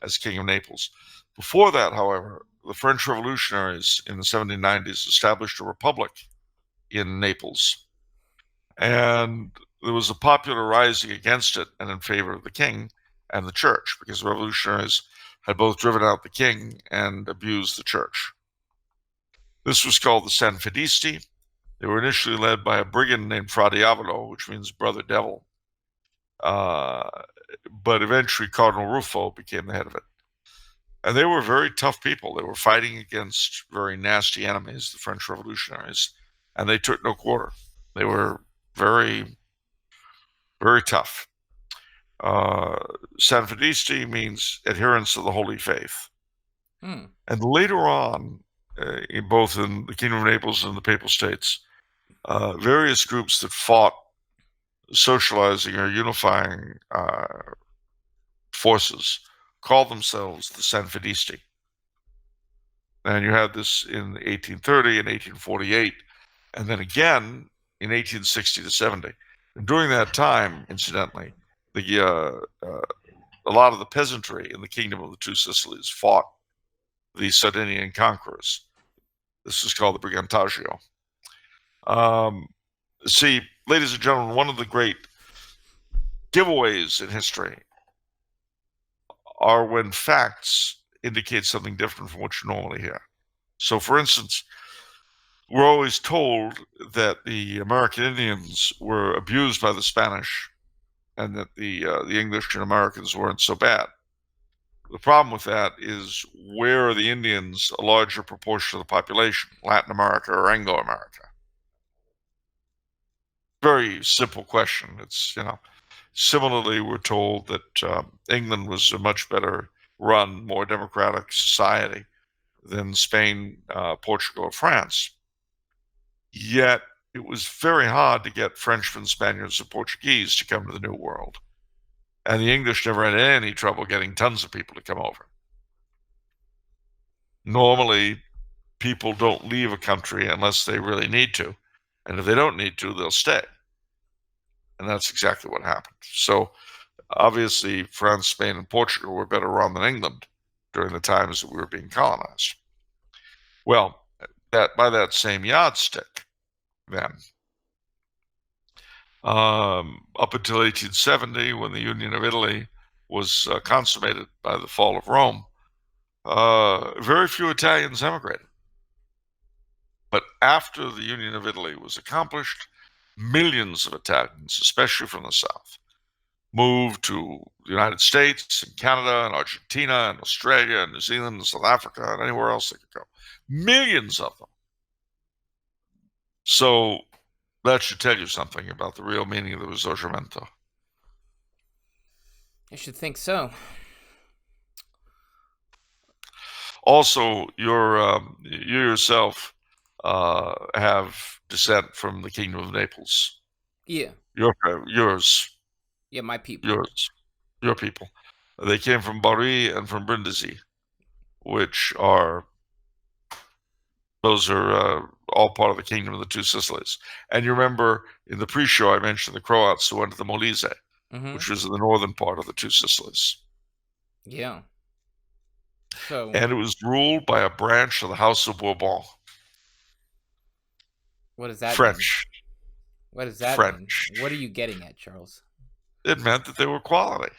as King of Naples. Before that, however, the French revolutionaries in the 1790s established a republic in Naples. And there was a popular rising against it and in favor of the king and the church, because the revolutionaries had both driven out the king and abused the church. This was called the Sanfedisti. They were initially led by a brigand named Fra Diavolo, which means brother devil. But eventually Cardinal Ruffo became the head of it. And they were very tough people. They were fighting against very nasty enemies, the French revolutionaries, and they took no quarter. They were very, very tough. Sanfedisti means adherents of the Holy Faith. And later on, both in the Kingdom of Naples and the Papal States, various groups that fought socializing or unifying forces called themselves the Sanfedisti. And you had this in 1830 and 1848, and then again in 1860 to 70. And during that time, incidentally, a lot of the peasantry in the Kingdom of the Two Sicilies fought the Sardinian conquerors. This is called the Brigantaggio. See, ladies and gentlemen, one of the great giveaways in history are when facts indicate something different from what you normally hear. So, for instance, we're always told that the American Indians were abused by the Spanish and that the English and Americans weren't so bad. The problem with that is, where are the Indians a larger proportion of the population, Latin America or Anglo-America? Very simple question. It's, similarly, we're told that England was a much better run, more democratic society than Spain, Portugal, or France. Yet it was very hard to get Frenchmen, Spaniards, and Portuguese to come to the New World. And the English never had any trouble getting tons of people to come over. Normally, people don't leave a country unless they really need to. And if they don't need to, they'll stay. And that's exactly what happened. So, obviously, France, Spain, and Portugal were better run than England during the times that we were being colonized. Well, by that same yardstick, then, up until 1870, when the Union of Italy was consummated by the fall of Rome, very few Italians emigrated. But after the Union of Italy was accomplished, millions of Italians, especially from the South, moved to the United States and Canada and Argentina and Australia and New Zealand and South Africa and anywhere else they could go. Millions of them. So that should tell you something about the real meaning of the Risorgimento. I should think so. Also, you yourself have descent from the Kingdom of Naples. Yeah. Yours. Yeah, my people. Your people. They came from Bari and from Brindisi, which are all part of the Kingdom of the Two Sicilies. And you remember in the pre-show I mentioned the Croats who went to the Molise, which was in the northern part of the Two Sicilies. Yeah. So. And it was ruled by a branch of the House of Bourbon. What does that French. mean? What does that French. mean? What are you getting at, Charles? It meant that they were quality.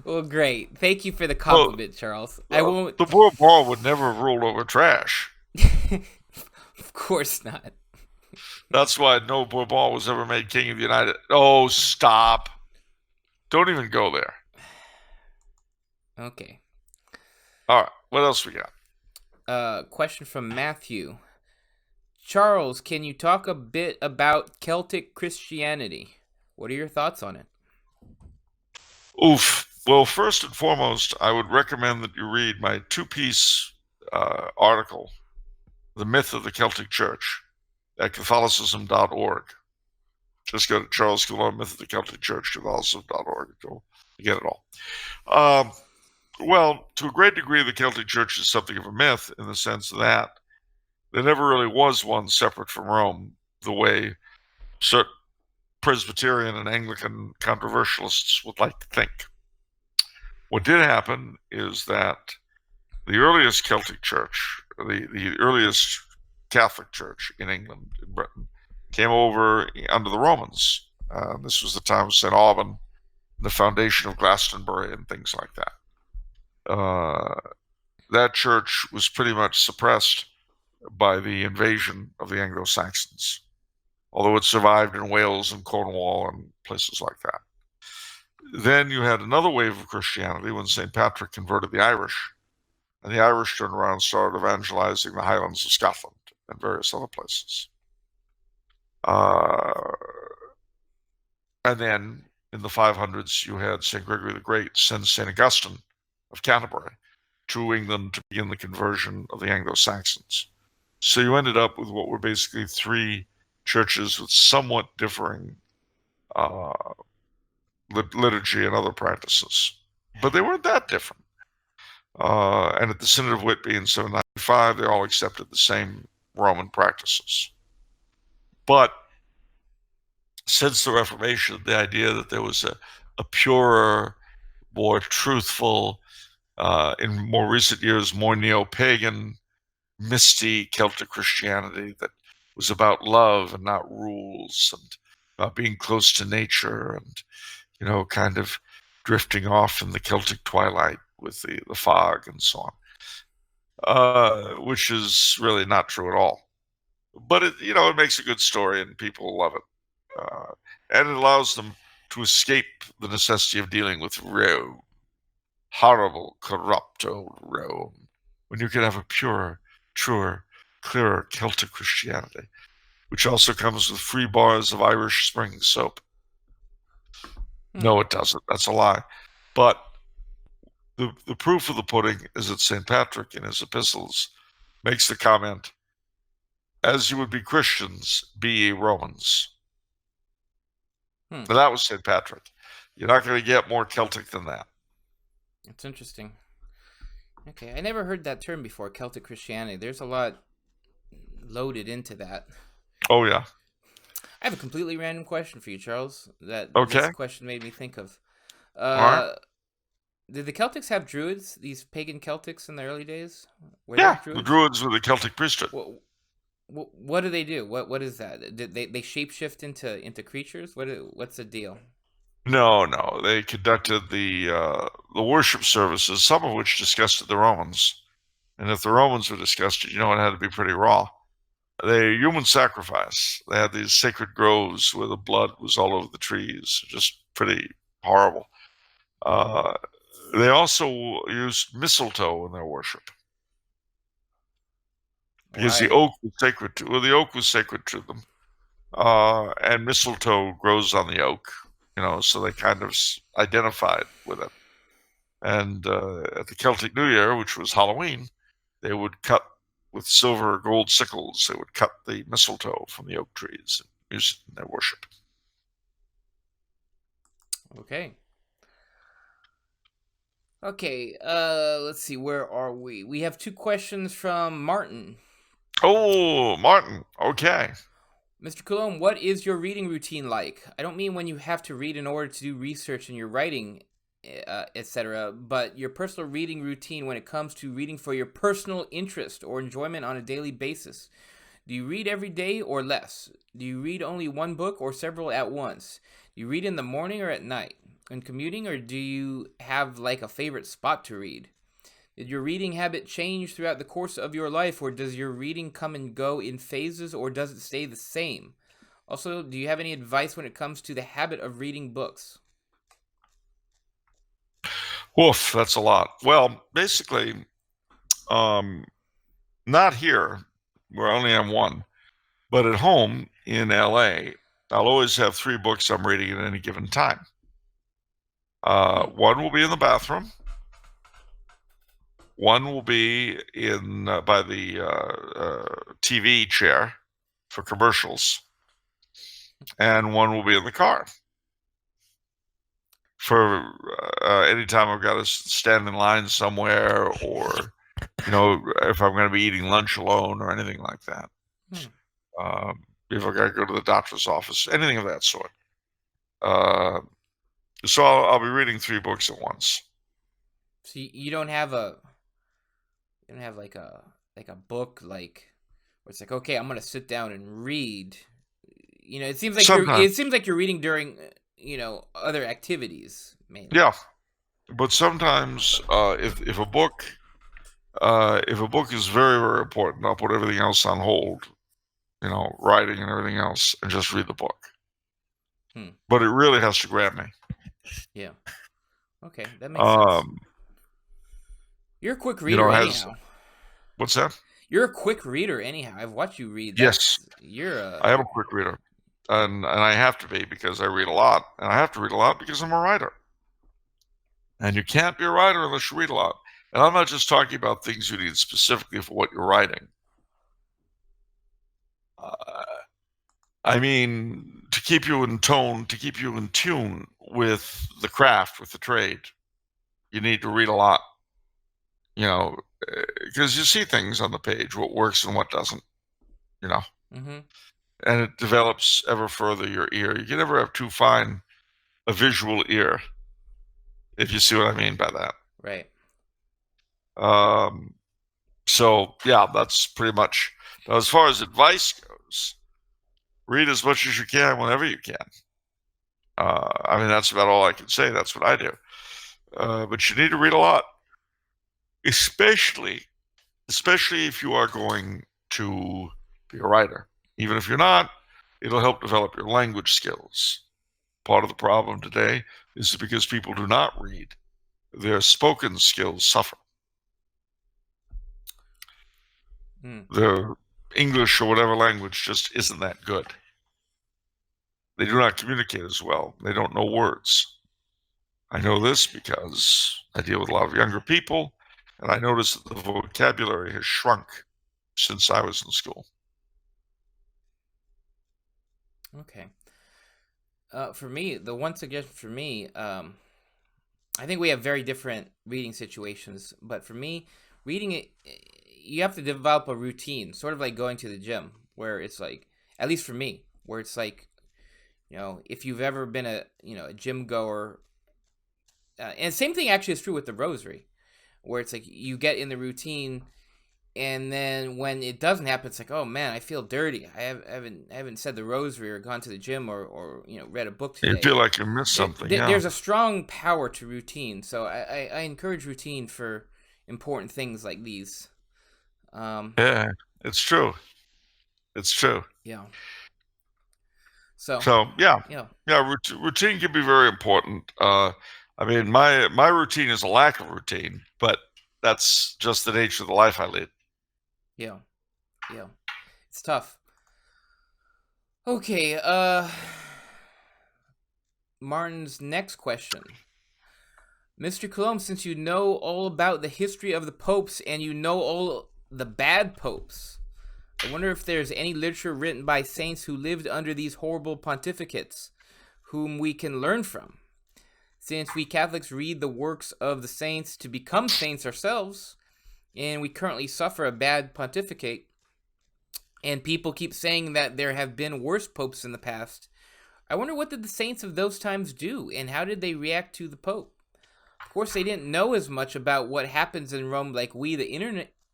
Well, great. Thank you for the compliment, Charles. I won't. The Bourbon would never have ruled over trash. Of course not. That's why no Bourbon was ever made king of the United. Oh, stop! Don't even go there. Okay. All right. What else we got? Question from Matthew. Charles, can you talk a bit about Celtic Christianity? What are your thoughts on it? Oof. Well, first and foremost, I would recommend that you read my two-piece article, The Myth of the Celtic Church, at Catholicism.org. Just go to Charles Coulombe, Myth of the Celtic Church, Catholicism.org. Go get it all. Well, to a great degree, the Celtic Church is something of a myth in the sense that there never really was one separate from Rome, the way certain Presbyterian and Anglican controversialists would like to think. What did happen is that the earliest Celtic Church, the earliest Catholic Church in England, in Britain, came over under the Romans. This was the time of St. Alban the foundation of Glastonbury and things like that. That church was pretty much suppressed by the invasion of the Anglo-Saxons, although it survived in Wales and Cornwall and places like that. Then you had another wave of Christianity when St. Patrick converted the Irish, and the Irish turned around and started evangelizing the Highlands of Scotland and various other places. And then in the 500s, you had St. Gregory the Great send St. Augustine of Canterbury to England to begin the conversion of the Anglo-Saxons. So you ended up with what were basically three churches with somewhat differing liturgy and other practices. But they weren't that different. And at the Synod of Whitby in 795, they all accepted the same Roman practices. But since the Reformation, the idea that there was a purer, more truthful, in more recent years, more neo-pagan, misty Celtic Christianity that was about love and not rules, and about being close to nature, and kind of drifting off in the Celtic twilight with the fog and so on, which is really not true at all. But it makes a good story and people love it. And it allows them to escape the necessity of dealing with Rome, horrible, corrupt old Rome, when you can have a purer, truer, clearer Celtic Christianity, which also comes with free bars of Irish Spring soap. No, it doesn't. That's a lie. But the proof of the pudding is that St. Patrick in his epistles makes the comment, as you would be Christians, be ye Romans. And that was St. Patrick. You're not going to get more Celtic than that. That's interesting. Okay, I never heard that term before, Celtic Christianity. There's a lot loaded into that. Oh, yeah. I have a completely random question for you, Charles, that Okay. this question made me think of. All right. Did the Celtics have druids, these pagan Celtics in the early days? Yeah, the druids were the Celtic priesthood. What do they do? What is that? Did they shapeshift into creatures? What's the deal? No. They conducted the worship services, some of which disgusted the Romans. And if the Romans were disgusted, it had to be pretty raw. They human sacrifice. They had these sacred groves where the blood was all over the trees, just pretty horrible. They also used mistletoe in their worship because the oak was sacred the oak was sacred to them, and mistletoe grows on the oak, so they kind of identified with it. And at the Celtic New Year, which was Halloween, they would cut with silver or gold sickles. They would cut the mistletoe from the oak trees and use it in their worship. Okay. Let's see. Where are we? We have two questions from Martin. Oh, Martin. Okay. Mr. Coulombe, what is your reading routine like? I don't mean when you have to read in order to do research in your writing, etc., but your personal reading routine when it comes to reading for your personal interest or enjoyment on a daily basis. Do you read every day or less? Do you read only one book or several at once? Do you read in the morning or at night? When commuting, or do you have like a favorite spot to read? Did your reading habit change throughout the course of your life, or does your reading come and go in phases, or does it stay the same? Also, do you have any advice when it comes to the habit of reading books? Woof, that's a lot. Well, basically, not here, where I only have one, but at home in LA, I'll always have 3 books I'm reading at any given time. One will be in the bathroom. One will be in by the TV chair for commercials, and one will be in the car for any time I've got to stand in line somewhere, or if I'm going to be eating lunch alone or anything like that. If I've got to go to the doctor's office, anything of that sort. So I'll be reading 3 books at once. So you don't have like a book like where it's like, okay, I'm gonna sit down and read. It seems like Sometimes. you're reading during other activities mainly. Yeah, but sometimes if a book is very, very important, I'll put everything else on hold, writing and everything else, and just read the book. But it really has to grab me. Yeah. Okay, that makes sense. You're a quick reader, anyhow. What's that? You're a quick reader, anyhow. I've watched you read. Yes, You're I am a quick reader, and I have to be because I read a lot, and I have to read a lot because I'm a writer. And you can't be a writer unless you read a lot. And I'm not just talking about things you need specifically for what you're writing. I mean, to keep you in tone, to keep you in tune with the craft, with the trade, you need to read a lot. Because you see things on the page, what works and what doesn't, Mm-hmm. And it develops ever further your ear. You can never have too fine a visual ear, if you see what I mean by that. Right. So, yeah, that's pretty much. Now, as far as advice goes, read as much as you can whenever you can. I mean, that's about all I can say. That's what I do. But you need to read a lot, especially if you are going to be a writer. Even if you're not, it'll help develop your language skills. Part of the problem today is because people do not read, their spoken skills suffer. Their English or whatever language just isn't that good. They do not communicate as well. They don't know words. I know this because I deal with a lot of younger people, and I notice that the vocabulary has shrunk since I was in school. Okay. For me, the one suggestion for me, I think we have very different reading situations, but for me, reading it, you have to develop a routine, sort of like going to the gym, where it's like, at least for me, where it's like, if you've ever been a gym goer, and same thing actually is true with the rosary, where it's like you get in the routine, and then when it doesn't happen, it's like, oh man, I feel dirty. I haven't said the rosary or gone to the gym or read a book today. You feel like you missed something. There's a strong power to routine, so I encourage routine for important things like these. Yeah, it's true. It's true. Yeah. So yeah. Routine can be very important. I mean, my routine is a lack of routine, but that's just the nature of the life I lead. Yeah, it's tough. Okay, Martin's next question. Mr. Coulombe, since you know all about the history of the popes and you know all the bad popes, I wonder if there's any literature written by saints who lived under these horrible pontificates whom we can learn from. Since we Catholics read the works of the saints to become saints ourselves, and we currently suffer a bad pontificate, and people keep saying that there have been worse popes in the past, I wonder what did the saints of those times do, and how did they react to the pope? Of course, they didn't know as much about what happens in Rome like we, the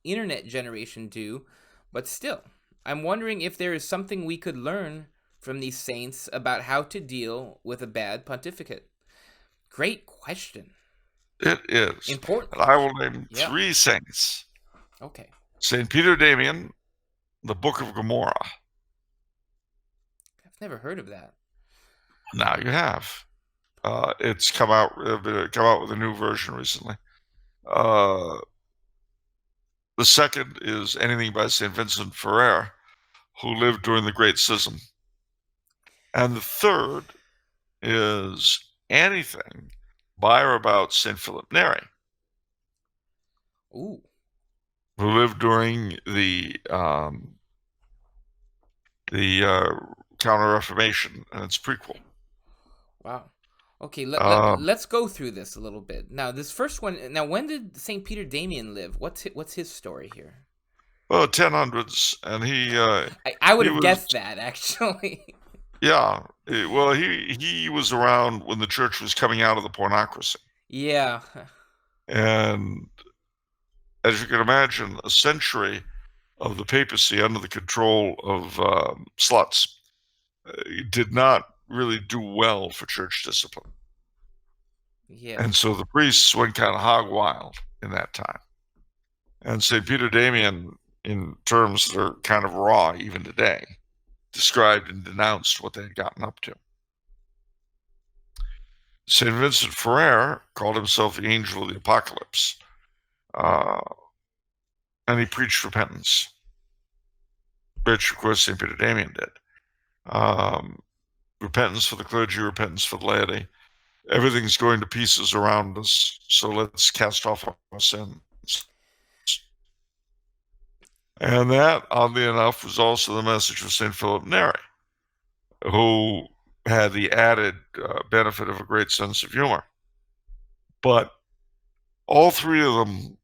internet generation, do, but still, I'm wondering if there is something we could learn from these saints about how to deal with a bad pontificate. Great question. It is. Important. And I will name 3 saints. Okay. St. Peter Damian, the Book of Gomorrah. I've never heard of that. Now you have. It's come out with a new version recently. The second is anything by St. Vincent Ferrer, who lived during the Great Schism. And the third is anything by or about St. Philip Neri. Ooh. Who lived during the Counter-Reformation and its prequel. Wow. Okay, let's go through this a little bit. Now, this first one. Now, when did St. Peter Damian live? What's his story here? Well, 1000s, and he. I would have guessed that, actually. Yeah, he was around when the church was coming out of the pornocracy. Yeah. And as you can imagine, a century of the papacy under the control of sluts did not really do well for church discipline. Yeah. And so the priests went kind of hog wild in that time. And St. Peter Damian, in terms that are kind of raw even today, described and denounced what they had gotten up to. St. Vincent Ferrer called himself the angel of the apocalypse, and he preached repentance, which, of course, St. Peter Damian did. Repentance for the clergy, repentance for the laity. Everything's going to pieces around us, so let's cast off our sins. And that, oddly enough, was also the message of St. Philip Neri, who had the added benefit of a great sense of humor. But all three of them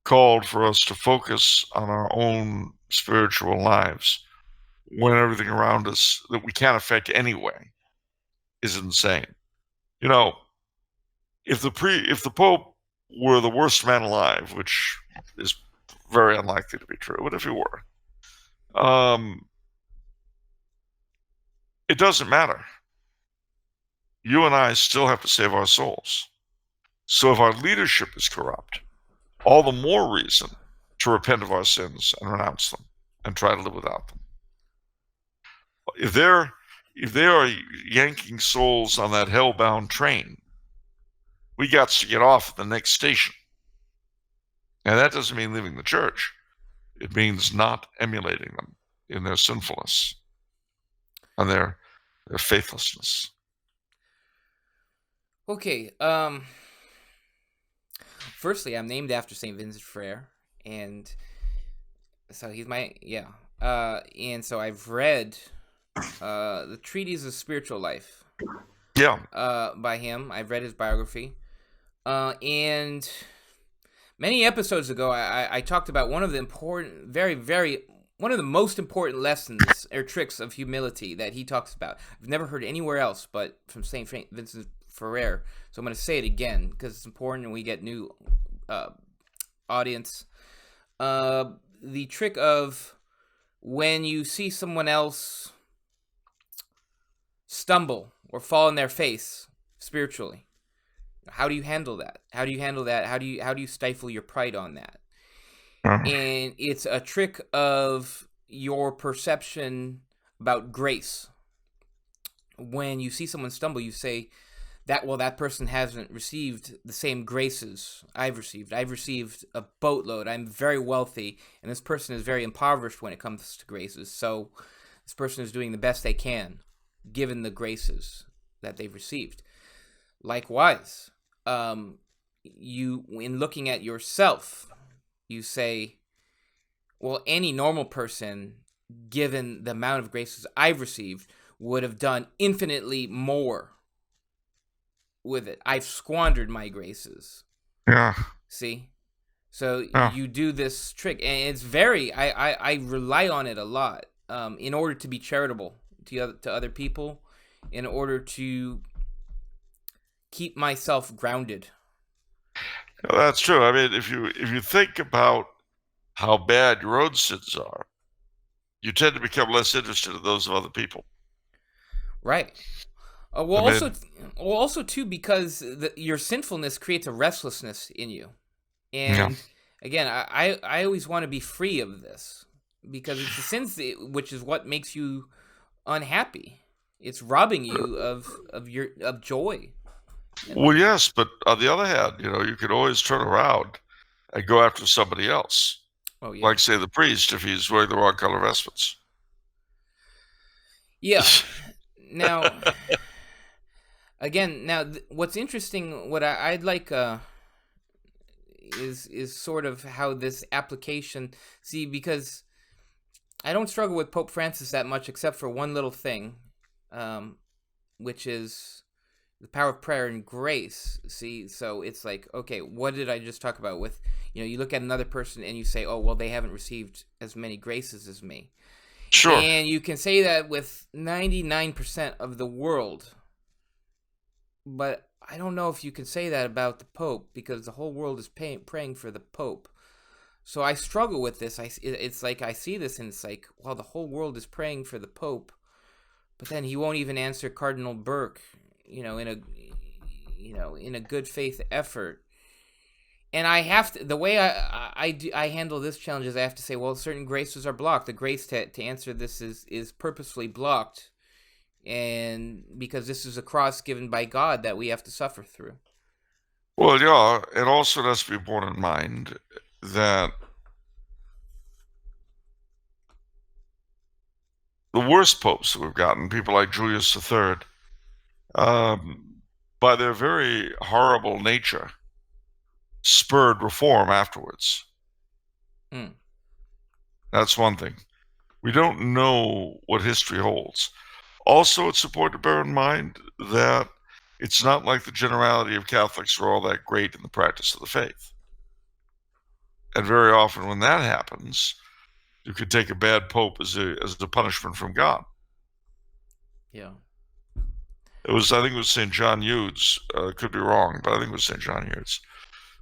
called for us to focus on our own spiritual lives when everything around us that we can't affect anyway is insane. You know, if the Pope were the worst man alive, which is very unlikely to be true, but if he were, it doesn't matter. You and I still have to save our souls. So if our leadership is corrupt, all the more reason to repent of our sins and renounce them and try to live without them. If they are yanking souls on that hell-bound train, we got to get off at the next station. And that doesn't mean leaving the church. It means not emulating them in their sinfulness and their faithlessness. Okay. Firstly, I'm named after St. Vincent Ferrer, and so he's my and so I've read the Treatise of Spiritual Life. Yeah. By him. I've read his biography. And many episodes ago, I talked about one of the important, one of the most important lessons or tricks of humility that he talks about. I've never heard anywhere else but from St. Vincent Ferrer. So I'm going to say it again because it's important and we get new audience. The trick of when you see someone else stumble or fall on their face spiritually, how do you handle that? How do you stifle your pride on that? And it's a trick of your perception about grace. When you see someone stumble, you say that person hasn't received the same graces I've received. I've received a boatload. I'm very wealthy, and this person is very impoverished when it comes to graces. So this person is doing the best they can, given the graces that they've received. Likewise, you, in looking at yourself, you say, well, any normal person, given the amount of graces I've received, would have done infinitely more with it. I've squandered my graces. Yeah. See? So you do this trick, and it's very, I rely on it a lot in order to be charitable to other people, in order to keep myself grounded. That's true. I mean, if you think about how bad your own sins are, you tend to become less interested in those of other people. Right. Also too, because your sinfulness creates a restlessness in you, and again, I always want to be free of this because it's the sins which is what makes you unhappy. It's robbing you of joy. Well, yes, but on the other hand, you could always turn around and go after somebody else. Oh yeah. Like, say, the priest if he's wearing the wrong color vestments. Yeah. Now, again, what's interesting, what I'd like is sort of how this application, see, because I don't struggle with Pope Francis that much except for one little thing, which is the power of prayer and grace. See, so it's like, okay, what did I just talk about with, you look at another person and you say, oh, well, they haven't received as many graces as me. Sure. And you can say that with 99% of the world. But I don't know if you can say that about the Pope, because the whole world is praying for the Pope. So I struggle with this. It's like I see this and it's like, well, the whole world is praying for the Pope. but then he won't even answer Cardinal Burke, in a good faith effort. And I have to, the way I handle this challenge is I have to say, well, certain graces are blocked. The grace to answer this is purposefully blocked, and because this is a cross given by God that we have to suffer through. Well, yeah, it also has to be borne in mind that the worst popes that we've gotten, people like Julius III, by their very horrible nature, spurred reform afterwards. That's one thing. We don't know what history holds. Also, it's important to bear in mind that it's not like the generality of Catholics are all that great in the practice of the faith. And very often when that happens, you could take a bad pope as a punishment from God. Yeah. I think it was St. John Eudes, could be wrong, but I think it was St. John Eudes,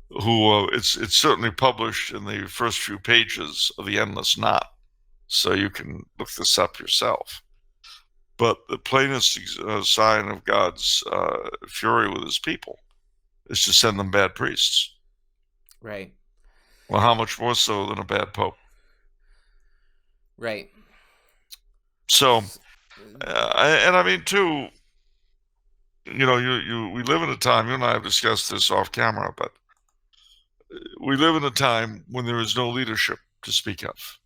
who it's certainly published in the first few pages of The Endless Knot, so you can look this up yourself. But the plainest sign of God's fury with his people is to send them bad priests. Right. Well, how much more so than a bad pope? Right. So, I mean, too, we live in a time, you and I have discussed this off camera, but we live in a time when there is no leadership to speak of.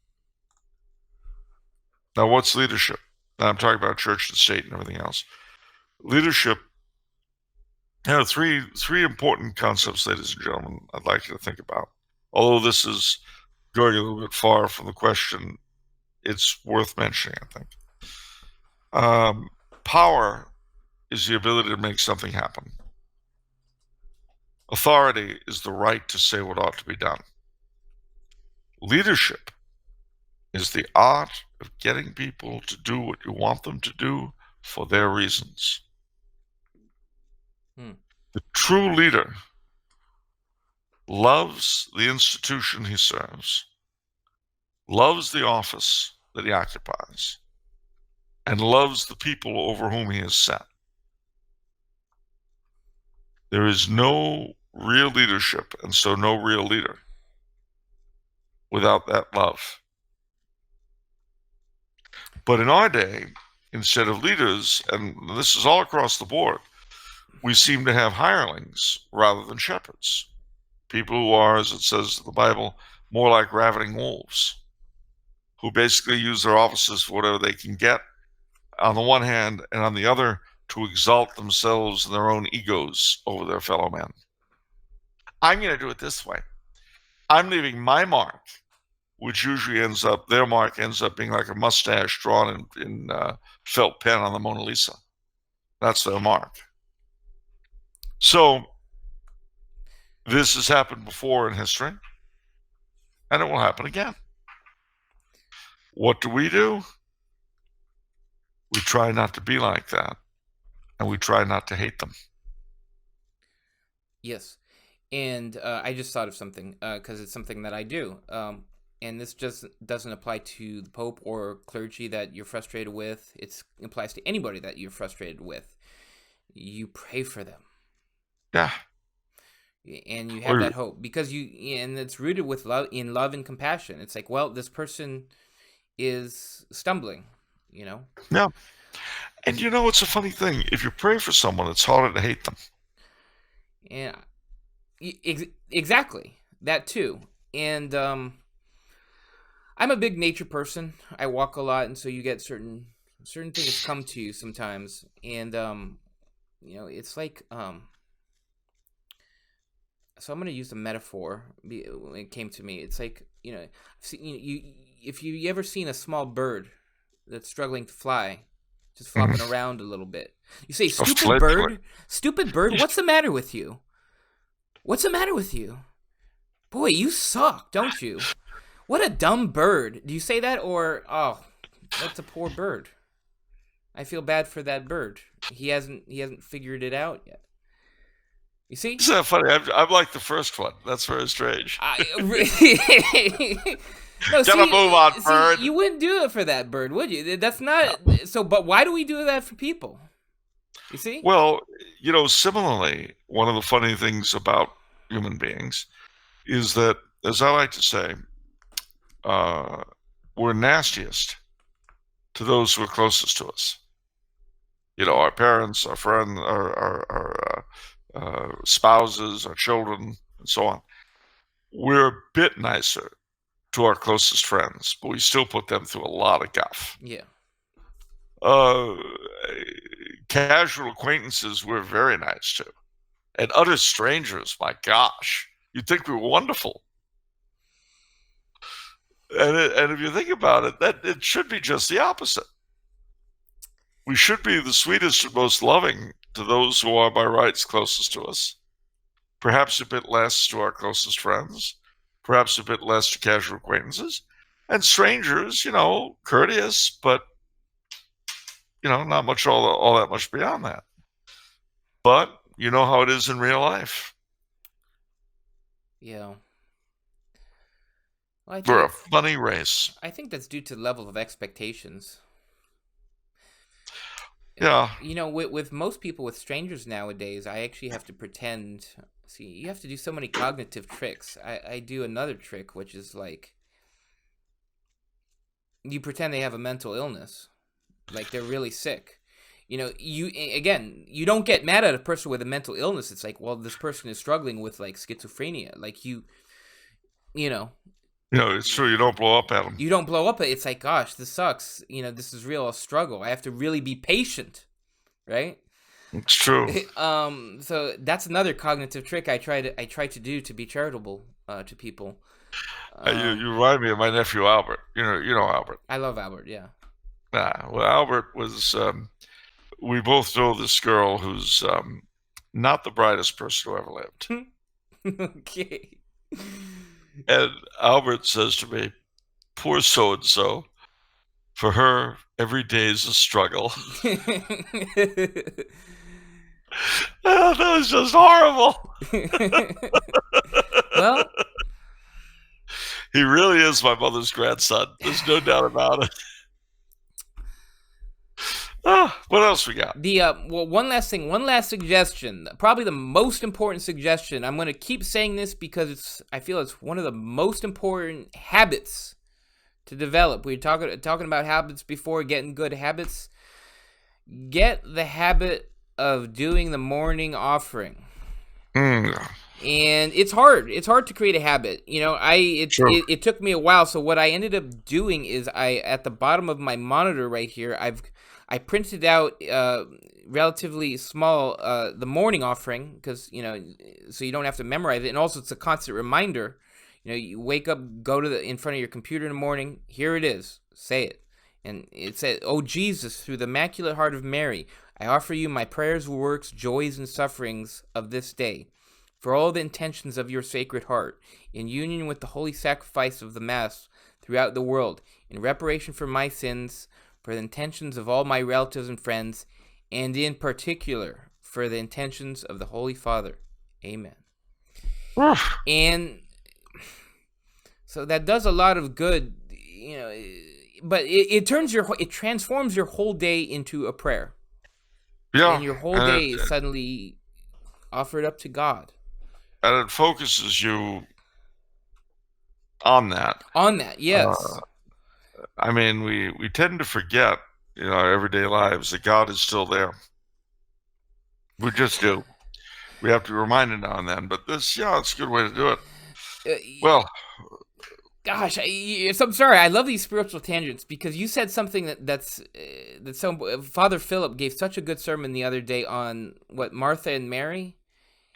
Now, what's leadership? Now, I'm talking about church and state and everything else. Leadership, there are three important concepts, ladies and gentlemen, I'd like you to think about. Although this is going a little bit far from the question, it's worth mentioning, I think. Power is the ability to make something happen. Authority is the right to say what ought to be done. Leadership is the art of getting people to do what you want them to do for their reasons. The true leader loves the institution he serves, loves the office that he occupies, and loves the people over whom he is set. There is no real leadership, and so no real leader, without that love. But in our day, instead of leaders, and this is all across the board, we seem to have hirelings rather than shepherds. People who are, as it says in the Bible, more like ravening wolves, who basically use their offices for whatever they can get, on the one hand, and on the other, to exalt themselves and their own egos over their fellow men. I'm going to do it this way. I'm leaving my mark, which usually their mark ends up being like a mustache drawn in felt pen on the Mona Lisa. That's their mark. So, this has happened before in history, and it will happen again. What do? We try not to be like that, and we try not to hate them. Yes. And I just thought of something, because it's something that I do. And this just doesn't apply to the Pope or clergy that you're frustrated with. It applies to anybody that you're frustrated with. You pray for them. Yeah. And you have that hope, and it's rooted with love and compassion. It's like, well, this person is stumbling, Yeah. And it's a funny thing. If you pray for someone, it's harder to hate them. Yeah. Exactly. That too. And I'm a big nature person. I walk a lot, and so you get certain things come to you sometimes. And it's like so I'm going to use the metaphor when it came to me. It's like, if you ever seen a small bird that's struggling to fly, just flopping around a little bit. You say, stupid bird, what's the matter with you? What's the matter with you? Boy, you suck, don't you? What a dumb bird. Do you say that, or, oh, that's a poor bird? I feel bad for that bird. He hasn't figured it out yet. You see? Isn't that funny? I'm like the first one. That's very strange. No, Gotta move on, bird. you wouldn't do it for that bird, would you? That's not so. But why do we do that for people? You see? Well, similarly, one of the funny things about human beings is that, as I like to say, we're nastiest to those who are closest to us. Our parents, our friends, our spouses, our children, and so on. We're a bit nicer to our closest friends, but we still put them through a lot of guff. Yeah. Casual acquaintances we're very nice to. And utter strangers, my gosh, you'd think we were wonderful. And if you think about it, that it should be just the opposite. We should be the sweetest and most loving to those who are by rights closest to us. Perhaps a bit less to our closest friends. Perhaps a bit less to casual acquaintances. And strangers, courteous, but, not much all that much beyond that. But you know how it is in real life. Yeah. Well, We're a funny race. I think that's due to the level of expectations. Yeah. With most people, with strangers nowadays, I actually have to pretend. See, you have to do so many cognitive tricks. I do another trick, which is like, you pretend they have a mental illness, like they're really sick. You don't get mad at a person with a mental illness. It's like, well, this person is struggling with like schizophrenia. Like it's true. You don't blow up at them. You don't blow up. It's like, gosh, this sucks. This is real struggle. I have to really be patient, right? It's true. So that's another cognitive trick I try to do to be charitable to people. You remind me of my nephew Albert. You know Albert. I love Albert. Yeah. Well, Albert was. We both know this girl who's not the brightest person who ever lived. Okay. And Albert says to me, "Poor so and so. For her, every day is a struggle." That was just horrible. Well, he really is my mother's grandson. There's no doubt about it. What else we got? One last suggestion. Probably the most important suggestion. I'm going to keep saying this because I feel it's one of the most important habits to develop. We were talking about habits before, getting good habits. Get the habit of doing the morning offering. And it's hard. It's hard to create a habit. It took me a while. So what I ended up doing is at the bottom of my monitor right here, I printed out relatively small the morning offering because so you don't have to memorize it, and also it's a constant reminder. You wake up, go to in front of your computer in the morning. Here it is. Say it, and it says, "Oh Jesus, through the Immaculate Heart of Mary, I offer you my prayers, works, joys, and sufferings of this day, for all the intentions of your Sacred Heart, in union with the holy sacrifice of the Mass throughout the world, in reparation for my sins, for the intentions of all my relatives and friends, and in particular for the intentions of the Holy Father. Amen." And so that does a lot of good, but it transforms your whole day into a prayer. Yeah. And your whole day is suddenly offered up to God. And it focuses you on that. On that, yes. I mean, we tend to forget in our everyday lives that God is still there. We just do. We have to be reminded now and then. But it's a good way to do it. Well, gosh, I'm sorry. I love these spiritual tangents because you said something that's so. Father Philip gave such a good sermon the other day on Martha and Mary.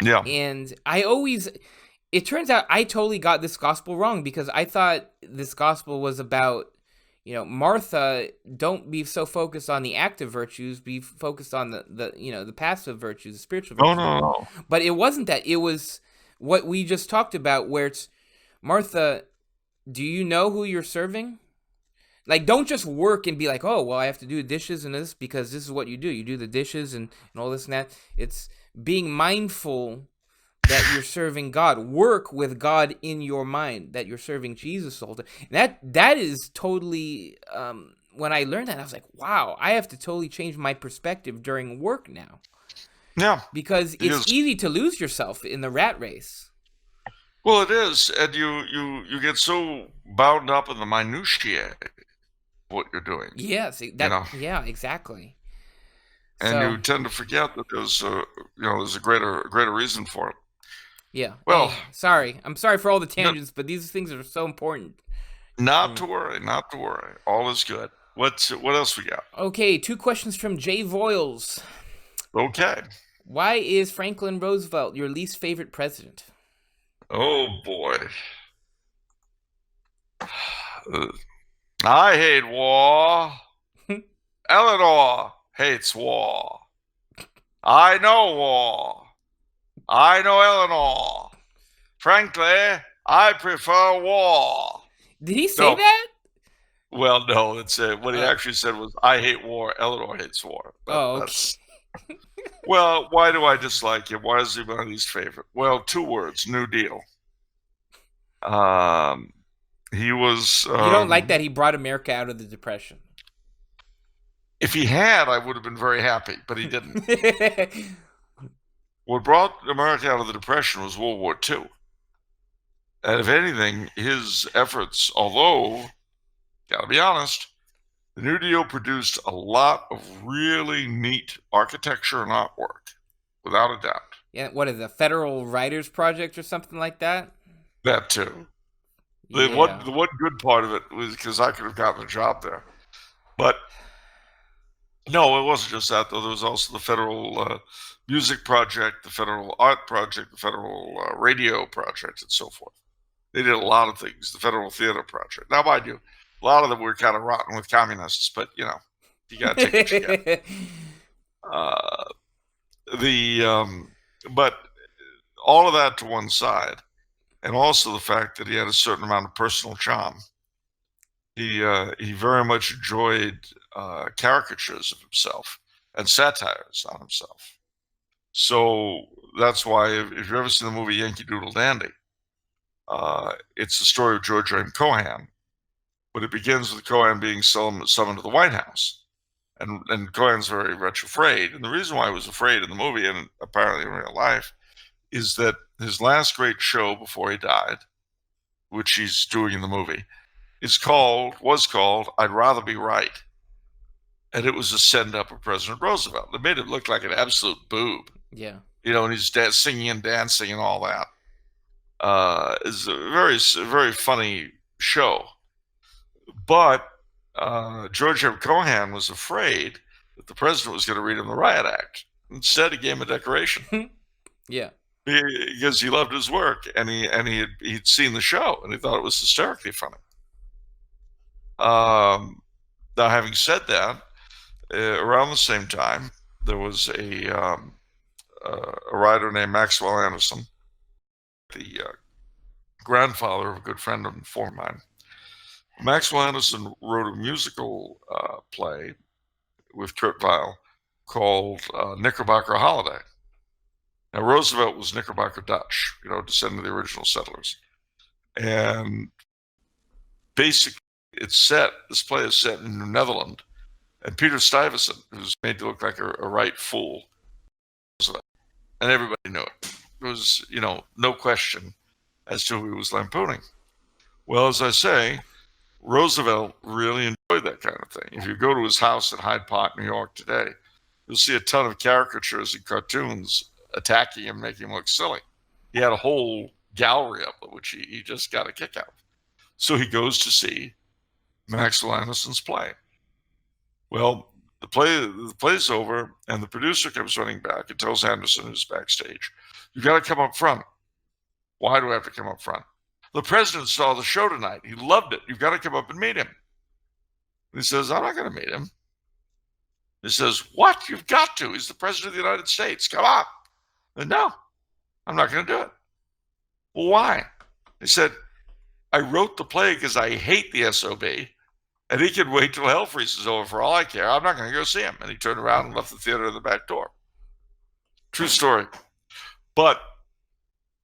Yeah. And it turns out I totally got this gospel wrong because I thought this gospel was about, Martha, don't be so focused on the active virtues, be focused on the passive virtues, the spiritual virtues. Oh, no. But it wasn't that. It was what we just talked about where it's, Martha, do you know who you're serving? Like, don't just work and be like, oh, well, I have to do dishes and this because this is what you do. You do the dishes and all this and that. It's being mindful that you're serving God. Work with God in your mind, that you're serving Jesus all the time. That is totally. When I learned that, I was like, wow, I have to totally change my perspective during work now. Yeah, because it's easy to lose yourself in the rat race. Well, it is, and you get so bound up in the minutiae of what you're doing. Yes, yeah, exactly. And you tend to forget that there's a greater reason for it. Yeah. Well, hey, I'm sorry for all the tangents, but these things are so important. Not to worry. All is good. What else we got? Okay, 2 questions from Jay Voiles. Okay. Why is Franklin Roosevelt your least favorite president? Oh boy. I hate war. Eleanor hates war. I know war. I know Eleanor. Frankly, I prefer war. Did he say that? Well, no. It's what he actually said was, "I hate war. Eleanor hates war." Okay. Well, why do I dislike him? Why is he my least favorite? Well, 2 words: New Deal. He was. You don't like that he brought America out of the Depression? If he had, I would have been very happy, but he didn't. What brought America out of the Depression was World War II. And if anything, his efforts, although, gotta be honest, the New Deal produced a lot of really neat architecture and artwork, without a doubt. Yeah, what is it, the Federal Writers Project or something like that? That too. Yeah. The one good part of it was because I could have gotten a job there. But no, it wasn't just that, though. There was also the Federal Music Project, the Federal Art Project, the Federal Radio Project, and so forth. They did a lot of things. The Federal Theater Project. Now, mind you, a lot of them were kind of rotten with communists, but, you got to take what you get. But all of that to one side, and also the fact that he had a certain amount of personal charm. He very much enjoyed caricatures of himself and satires on himself. So that's why, if you've ever seen the movie Yankee Doodle Dandy, it's the story of George M. Cohan, but it begins with Cohan being summoned to the White House. And Cohen's very much afraid. And the reason why he was afraid in the movie, and apparently in real life, is that his last great show before he died, which he's doing in the movie, was called I'd Rather Be Right. And it was a send-up of President Roosevelt. It made him look like an absolute boob. Yeah. And he's singing and dancing and all that. It's a very, very funny show. But George M. Cohan was afraid that the president was going to read him the riot act. Instead, he gave him a decoration. Yeah. Because he loved his work, and he'd seen the show, and he thought it was hysterically funny. Now, having said that, around the same time, there was a writer named Maxwell Anderson, the grandfather of a good friend and former mine. Maxwell Anderson wrote a musical play with Kurt Weill called Knickerbocker Holiday. Now, Roosevelt was Knickerbocker Dutch, descendant of the original settlers. And basically, this play is set in New Netherland. And Peter Stuyvesant, who's made to look like a right fool, and everybody knew it. There was, no question as to who he was lampooning. Well, as I say, Roosevelt really enjoyed that kind of thing. If you go to his house in Hyde Park, New York today, you'll see a ton of caricatures and cartoons attacking him, making him look silly. He had a whole gallery of them, which he just got a kick out of. So he goes to see Maxwell Anderson's play. Well, the play's over, and the producer comes running back and tells Anderson, who's backstage, "You got to come up front." "Why do I have to come up front?" "The president saw the show tonight. He loved it. You've got to come up and meet him." And he says, "I'm not going to meet him." He says, "What? You've got to. He's the president of the United States. Come on." And "No, I'm not going to do it." "Well, why?" He said, "I wrote the play because I hate the SOB, and he can wait till hell freezes over for all I care. I'm not going to go see him." And he turned around and left the theater in the back door. True story. But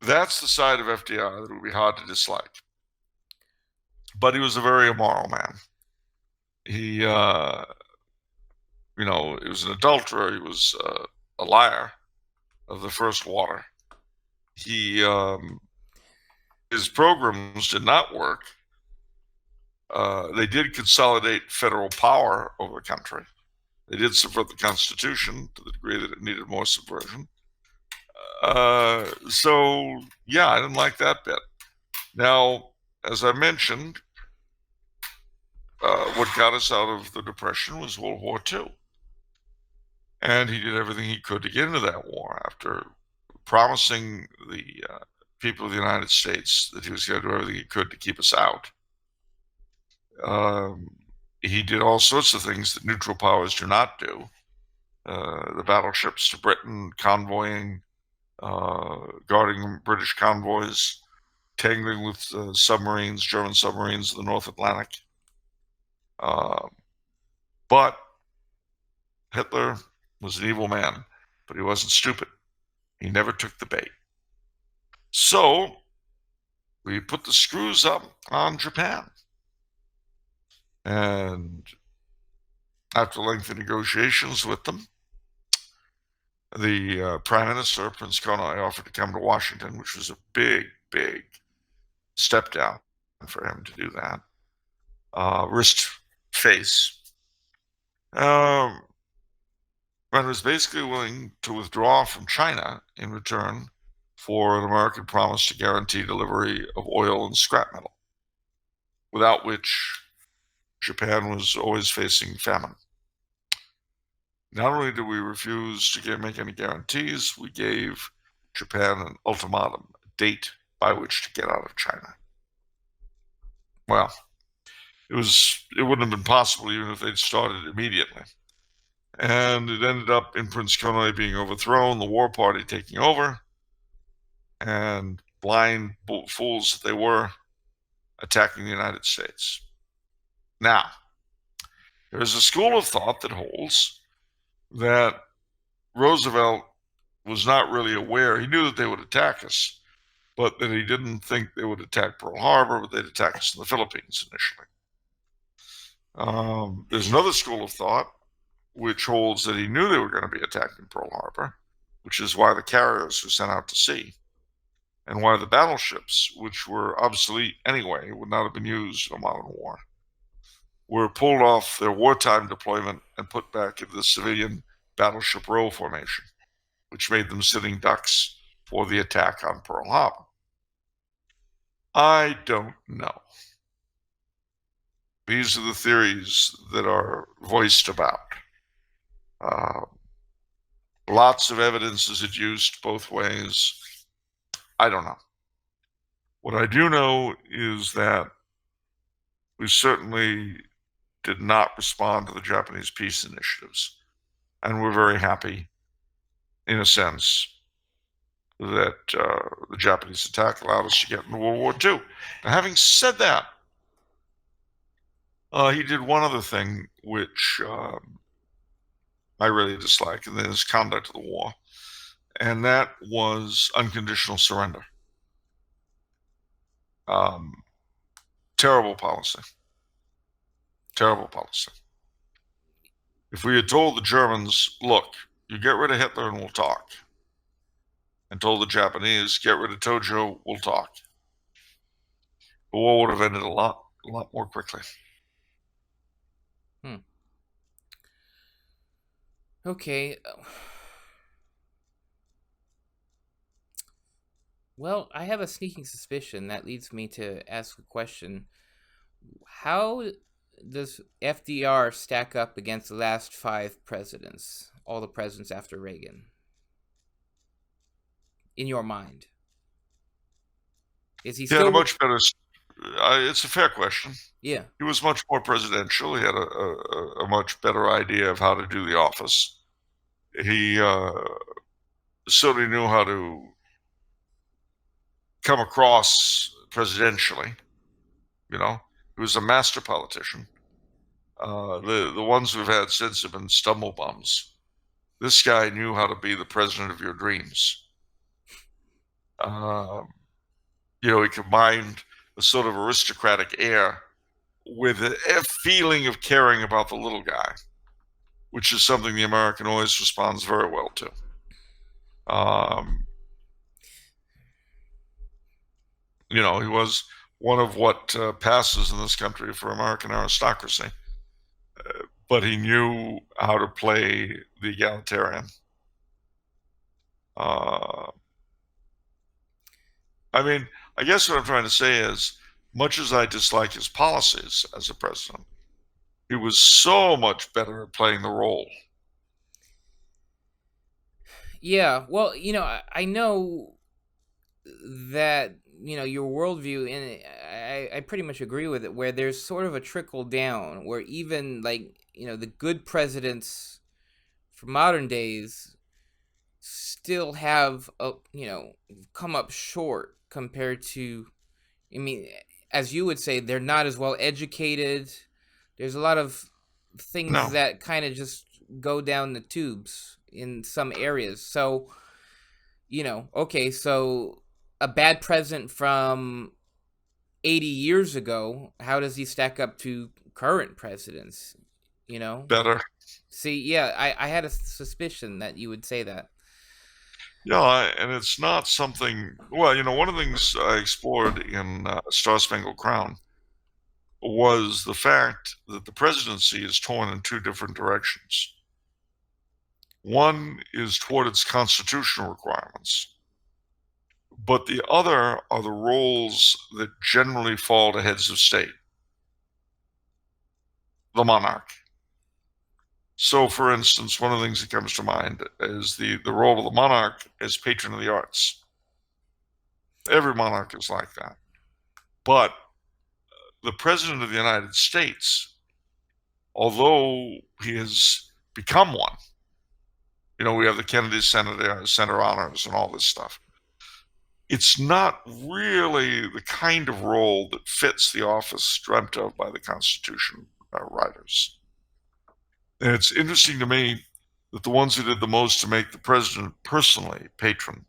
That's the side of FDR that would be hard to dislike. But he was a very immoral man. He, he was an adulterer. He was a liar of the first water. His programs did not work. They did consolidate federal power over the country. They did subvert the Constitution to the degree that it needed more subversion. So, yeah, I didn't like that bit. Now, as I mentioned, what got us out of the Depression was World War II. And he did everything he could to get into that war after promising the people of the United States that he was going to do everything he could to keep us out. He did all sorts of things that neutral powers do not do. The battleships to Britain, convoying, guarding British convoys, tangling with submarines, German submarines in the North Atlantic. But Hitler was an evil man, but he wasn't stupid. He never took the bait. So we put the screws up on Japan. And after lengthy negotiations with them, the Prime Minister, Prince Konai, offered to come to Washington, which was a big, big step down for him to do that. Risked face. And was basically willing to withdraw from China in return for an American promise to guarantee delivery of oil and scrap metal, without which Japan was always facing famine. Not only did we refuse to make any guarantees, we gave Japan an ultimatum, a date by which to get out of China. Well, it wouldn't have been possible even if they'd started immediately. And it ended up in Prince Konai being overthrown, the war party taking over, and blind fools that they were, attacking the United States. Now, there's a school of thought that holds that Roosevelt was not really aware. He knew that they would attack us, but that he didn't think they would attack Pearl Harbor, but they'd attack us in the Philippines initially. There's another school of thought which holds that he knew they were going to be attacking Pearl Harbor, which is why the carriers were sent out to sea, and why the battleships, which were obsolete anyway, would not have been used in a modern war, were pulled off their wartime deployment and put back into the civilian battleship row formation, which made them sitting ducks for the attack on Pearl Harbor. I don't know. These are the theories that are voiced about. Lots of evidence is adduced both ways. I don't know. What I do know is that we certainly did not respond to the Japanese peace initiatives. And we're very happy, in a sense, that the Japanese attack allowed us to get into World War II. Now, having said that, he did one other thing which I really dislike, and that is conduct of the war, and that was unconditional surrender. Terrible policy. Terrible policy. If we had told the Germans, look, you get rid of Hitler and we'll talk, and told the Japanese, get rid of Tojo, we'll talk, the war would have ended a lot more quickly. Okay. Well, I have a sneaking suspicion that leads me to ask a question. How does FDR stack up against the last 5 presidents, all the presidents after Reagan? In your mind, is he still? He had a much better. It's a fair question. Yeah, he was much more presidential. He had a much better idea of how to do the office. He certainly knew how to come across presidentially. You know, he was a master politician. The ones we've had since have been stumble bums. This guy knew how to be the president of your dreams. He combined a sort of aristocratic air with a feeling of caring about the little guy, which is something the American always responds very well to. He was one of what passes in this country for American aristocracy, but he knew how to play the egalitarian. I guess what I'm trying to say is, much as I dislike his policies as a president, he was so much better at playing the role. Yeah, well, I know that your worldview, and I pretty much agree with it, where there's sort of a trickle down, where even like the good presidents from modern days still have come up short compared to, I mean, as you would say, they're not as well educated. There's a lot of things No, that kind of just go down the tubes in some areas. So, okay, so a bad president from 80 years ago, how does he stack up to current presidents? better. See, yeah, I had a suspicion that you would say that. Yeah, and it's not something. Well, one of the things I explored in Star Spangled Crown was the fact that the presidency is torn in two different directions. One is toward its constitutional requirements, but the other are the roles that generally fall to heads of state, the monarch. So, for instance, one of the things that comes to mind is the role of the monarch as patron of the arts. Every monarch is like that. But the President of the United States, although he has become one, we have the Kennedy Center honors and all this stuff. It's not really the kind of role that fits the office dreamt of by the Constitution writers. And it's interesting to me that the ones who did the most to make the president personally patron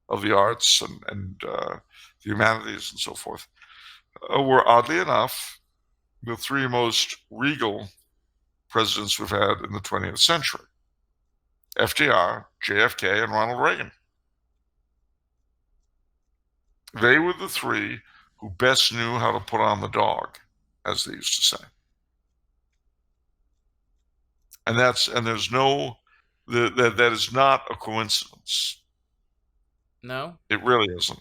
of the arts and the humanities and so forth were, oddly enough, the three most regal presidents we've had in the 20th century: FDR, JFK, and Ronald Reagan. They were the three who best knew how to put on the dog, as they used to say. And there's no, that is not a coincidence. No? It really isn't.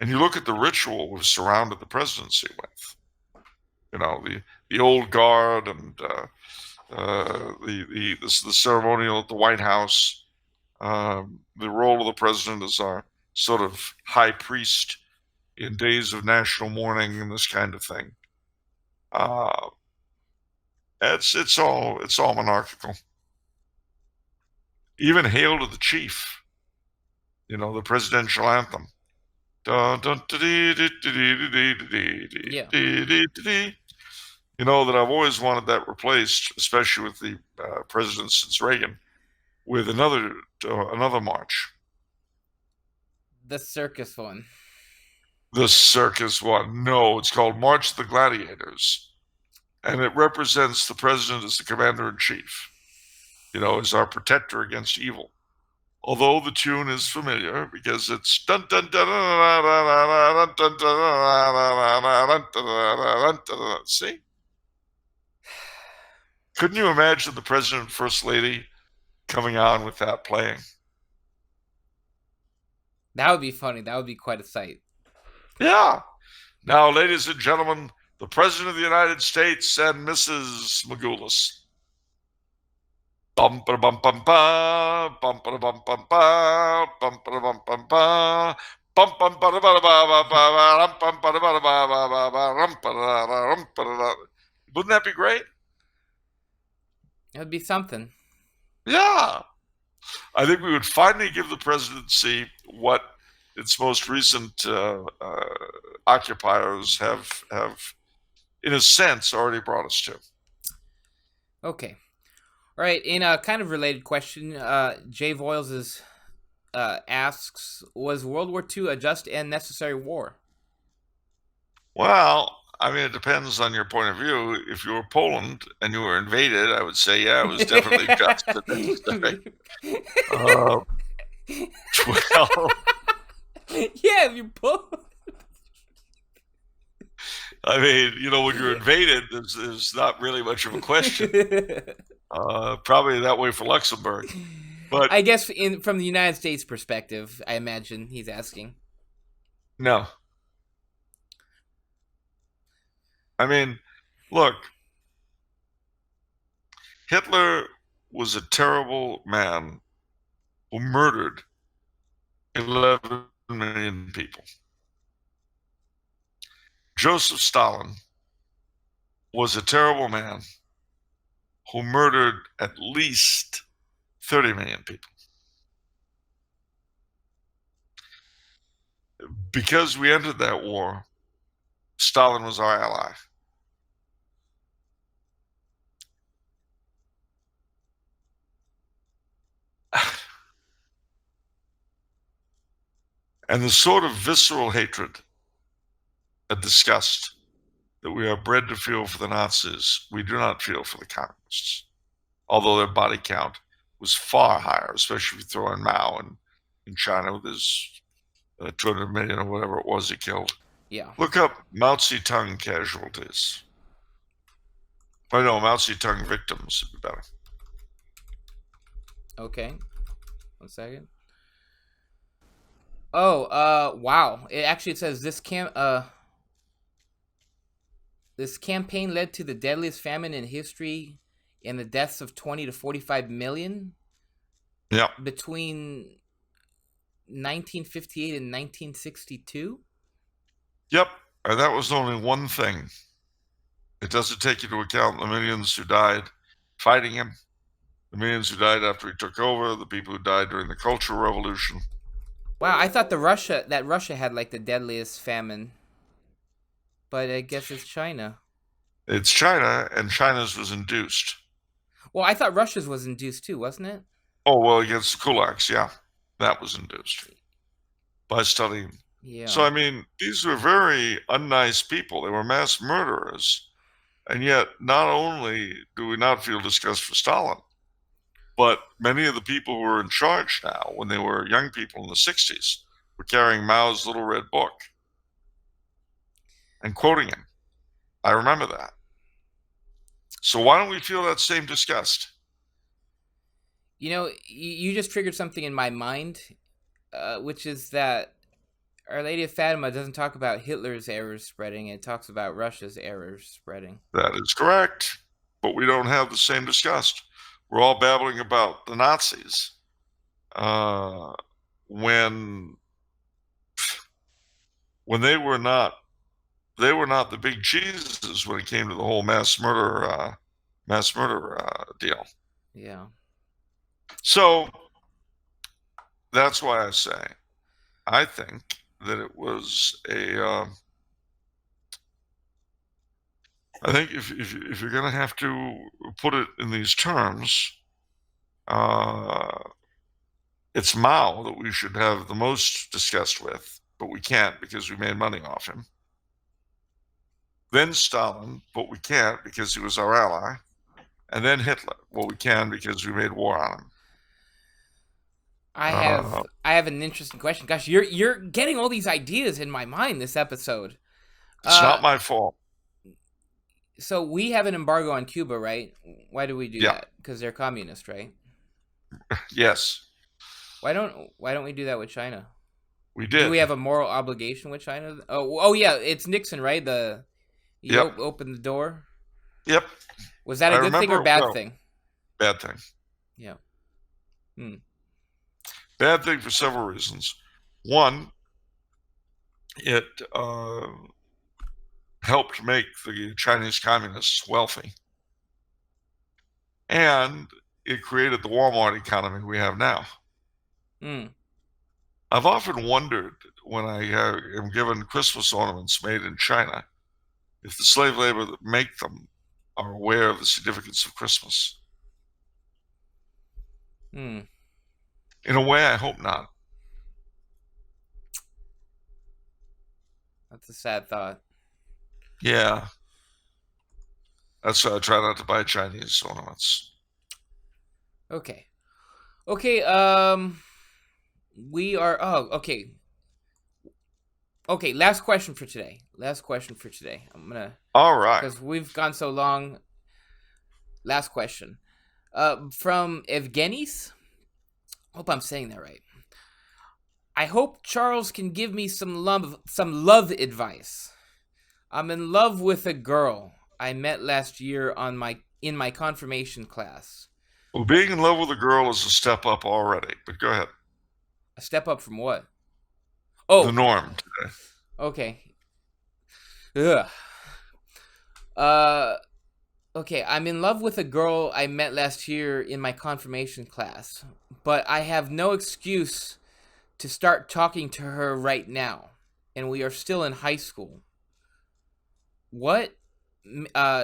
And you look at the ritual we've surrounded the presidency with, the old guard and the ceremonial at the White House. The role of the president as our sort of high priest in days of national mourning and this kind of thing. It's all monarchical. Even Hail to the Chief, the presidential anthem. Yeah. That I've always wanted that replaced, especially with the president since Reagan, with another march. The circus one. The circus one. No, it's called March of the Gladiators. And it represents the president as the commander-in-chief, as our protector against evil. Although the tune is familiar because it's dun dun dun dun dun dun dun. See? Couldn't you imagine the president and first lady coming on with that playing? That would be funny. That would be quite a sight. Yeah. Now, ladies and gentlemen, the President of the United States and Mrs. Magoulas. Bum ba bum bum ba bum ba bum bum ba bum ba bum bum ba bum bum ba ba ba ba bum ba ba ba. Wouldn't that be great? It would be something. Yeah. I think we would finally give the presidency what its most recent occupiers have, in a sense, already brought us to. Okay. All right. In a kind of related question, Jay Voiles is asks, was World War II a just and necessary war? Well, I mean, it depends on your point of view. If you were Poland and you were invaded, I would say, yeah, it was definitely just and necessary. Well, Yeah, if you pull. I mean, when you're invaded, there's not really much of a question. Probably that way for Luxembourg. But I guess from the United States perspective, I imagine he's asking. no. I mean, look, Hitler was a terrible man who murdered 11 million people. Joseph Stalin was a terrible man who murdered at least 30 million people. Because we entered that war, Stalin was our ally. And the sort of visceral hatred and disgust that we are bred to feel for the Nazis, we do not feel for the communists. Although their body count was far higher, especially if you throw in Mao in China with his 200 million or whatever it was he killed. Yeah. Look up Mao Zedong casualties. Oh no, Mao Zedong victims would be better. Okay. 1 second. Oh, wow. It says this campaign led to the deadliest famine in history and the deaths of 20 to 45 million. Yeah. Between 1958 and 1962. Yep. And that was only one thing. It doesn't take into account the millions who died fighting him, the millions who died after he took over, the people who died during the Cultural Revolution. Wow, I thought Russia had like the deadliest famine. But I guess it's China. It's China, and China's was induced. Well, I thought Russia's was induced too, wasn't it? Oh, well, against the kulaks, yeah. That was induced by Stalin. Yeah. So, I mean, these were very unnice people. They were mass murderers. And yet, not only do we not feel disgust for Stalin, but many of the people who are in charge now, when they were young people in the 60s, were carrying Mao's little red book and quoting him. I remember that. So why don't we feel that same disgust? You just triggered something in my mind, which is that Our Lady of Fatima doesn't talk about Hitler's errors spreading. It talks about Russia's errors spreading. That is correct. But we don't have the same disgust. We're all babbling about the Nazis. When they were not the big cheeses when it came to the whole mass murder deal. Yeah. So that's why I say I think that it was I think if you're going to have to put it in these terms, it's Mao that we should have the most disgust with, but we can't because we made money off him. Then Stalin, but we can't because he was our ally. And then Hitler, well, we can because we made war on him. I have an interesting question. Gosh, you're getting all these ideas in my mind this episode. It's not my fault. So we have an embargo on Cuba, right? Why do we do that? Because they're communist, right? Yes. Why don't we do that with China? We did. Do we have a moral obligation with China? Oh yeah, it's Nixon, right? Opened the door. Yep. Was that a good thing or bad thing? Bad thing. Yeah. Bad thing for several reasons. One, it helped make the Chinese communists wealthy. And it created the Walmart economy we have now. I've often wondered when I am given Christmas ornaments made in China, if the slave labor that make them are aware of the significance of Christmas. In a way, I hope not. That's a sad thought. Yeah. That's why I try not to buy Chinese ornaments. Okay. Okay, we are okay. Okay, last question for today. I'm going to All right. cuz we've gone so long. Last question. From Evgenis? Hope I'm saying that right. I hope Charles can give me some love advice. I'm in love with a girl I met last year in my confirmation class. Well, being in love with a girl is a step up already, but go ahead. A step up from what? The Oh, norm today. okay. Ugh. Uh, okay. I'm in love with a girl I met last year in my confirmation class, but I have no excuse to start talking to her right now, and we are still in high school. What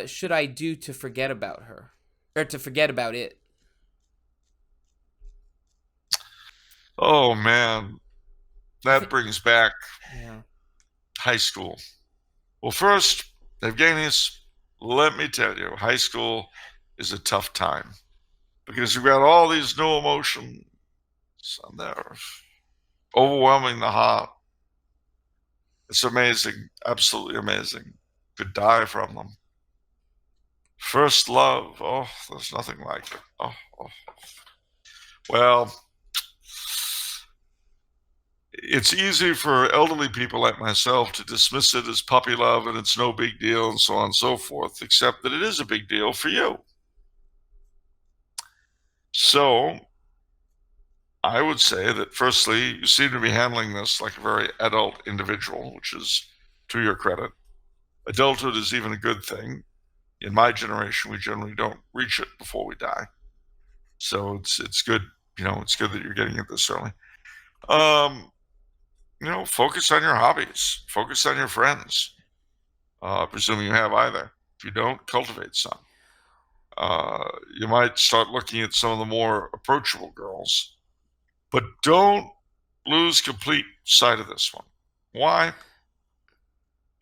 should I do to forget about her, or to forget about it? Oh, man. That brings back Yeah. high school. Well, first, Evgenius, let me tell you, high school is a tough time because you've got all these new emotions and they're overwhelming the heart. It's amazing, absolutely amazing. Could die from them. First love, oh, there's nothing like it. Oh, oh. Well, it's easy for elderly people like myself to dismiss it as puppy love and it's no big deal and so on and so forth, except that it is a big deal for you. So I would say that firstly, you seem to be handling this like a very adult individual, which is to your credit. Adulthood is even a good thing. In my generation, we generally don't reach it before we die. So it's good, it's good that you're getting it this early. Focus on your hobbies, focus on your friends, presuming you have either. If you don't, cultivate some. You might start looking at some of the more approachable girls, but don't lose complete sight of this one. Why?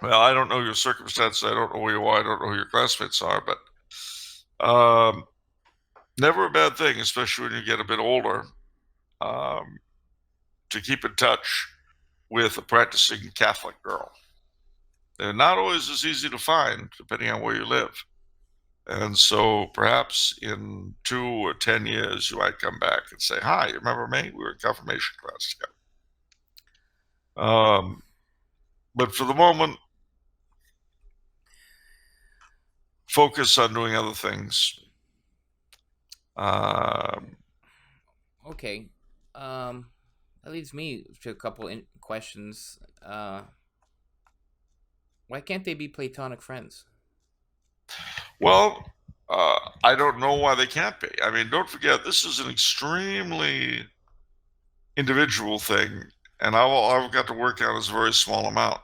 Well, I don't know your circumstances. I don't know where you are. I don't know who your classmates are, but never a bad thing, especially when you get a bit older, to keep in touch with a practicing Catholic girl. They're not always as easy to find, depending on where you live. And so perhaps in 2 or 10 years, you might come back and say, hi, you remember me? We were in confirmation class together. But for the moment, focus on doing other things. Okay. That leads me to a couple questions. Why can't they be platonic friends? Well, I don't know why they can't be. I mean, don't forget, this is an extremely individual thing, and all I've got to work out is a very small amount.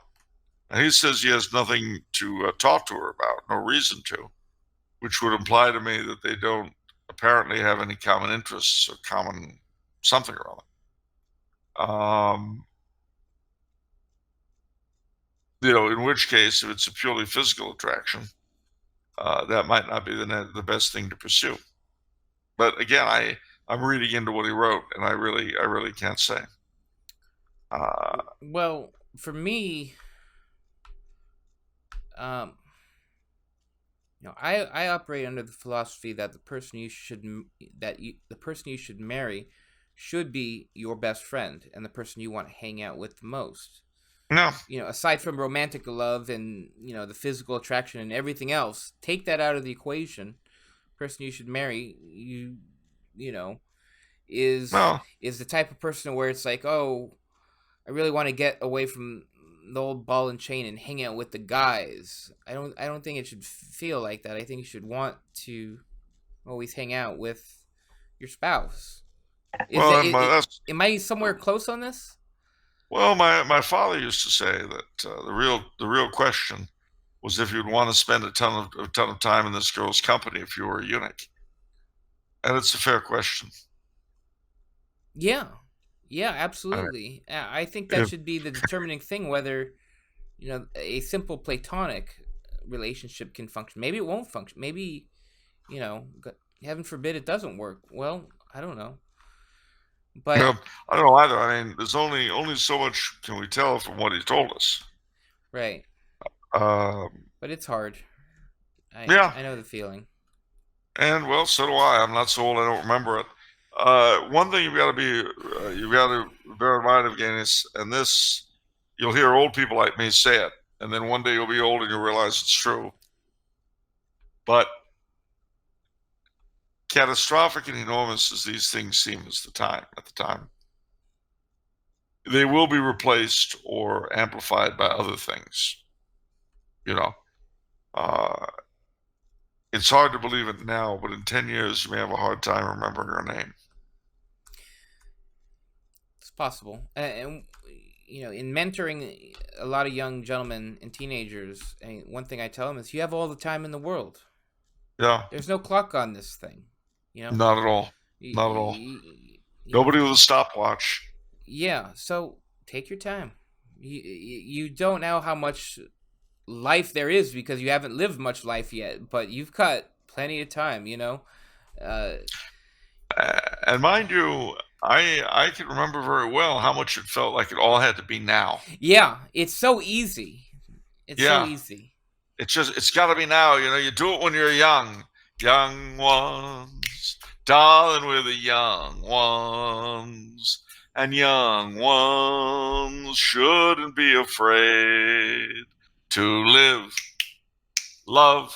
And he says he has nothing to talk to her about, no reason to, which would imply to me that they don't apparently have any common interests or common something or other. In which case, if it's a purely physical attraction, that might not be the best thing to pursue. But again, I'm reading into what he wrote, and I really can't say. Well, for me, I operate under the philosophy that the person you should marry should be your best friend and the person you want to hang out with the most. No. Aside from romantic love and, the physical attraction and everything else, take that out of the equation. Person you should marry, is the type of person where it's like, oh, I really want to get away from the old ball and chain and hang out with the guys. I don't think it should feel like that. I think you should want to always hang out with your spouse. Am I somewhere close on this? Well, my father used to say that the real question was if you'd want to spend a ton of time in this girl's company if you were a eunuch, and it's a fair question. Yeah, absolutely. I think that should be the determining thing whether a simple platonic relationship can function. Maybe it won't function. Maybe, heaven forbid it doesn't work. Well, I don't know. But I don't know either. I mean, there's only so much can we tell from what he told us. right. Um, But it's hard. yeah, I know the feeling. and well, so do I. I'm not so old I don't remember it. One thing you've got to bear in mind again is, and this, you'll hear old people like me say it, and then one day you'll be old and you'll realize it's true. But catastrophic and enormous as these things seem at the time, they will be replaced or amplified by other things. Uh, it's hard to believe it now, but in 10 years you may have a hard time remembering her name. It's possible. And in mentoring a lot of young gentlemen and teenagers, one thing I tell them is you have all the time in the world. Yeah. There's no clock on this thing. Not at all. Not at all. Nobody with a stopwatch. Yeah. So take your time. You don't know how much life there is because you haven't lived much life yet, but you've got plenty of time. And mind you, I can remember very well how much it felt like it all had to be now. Yeah, it's so easy. So easy. It's got to be now. You do it when you're young. Young ones, darling, we're the young ones. And young ones shouldn't be afraid to live, love,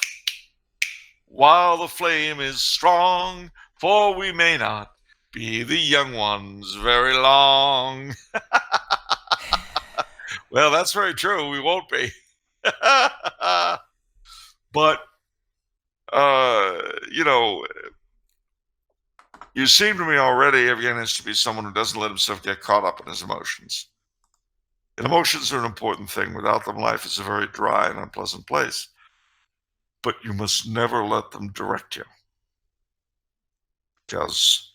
while the flame is strong, for we may not be the young ones very long. Well, that's very true. We won't be. But, you seem to me already, again, as to be someone who doesn't let himself get caught up in his emotions. And emotions are an important thing. Without them, life is a very dry and unpleasant place. But you must never let them direct you, because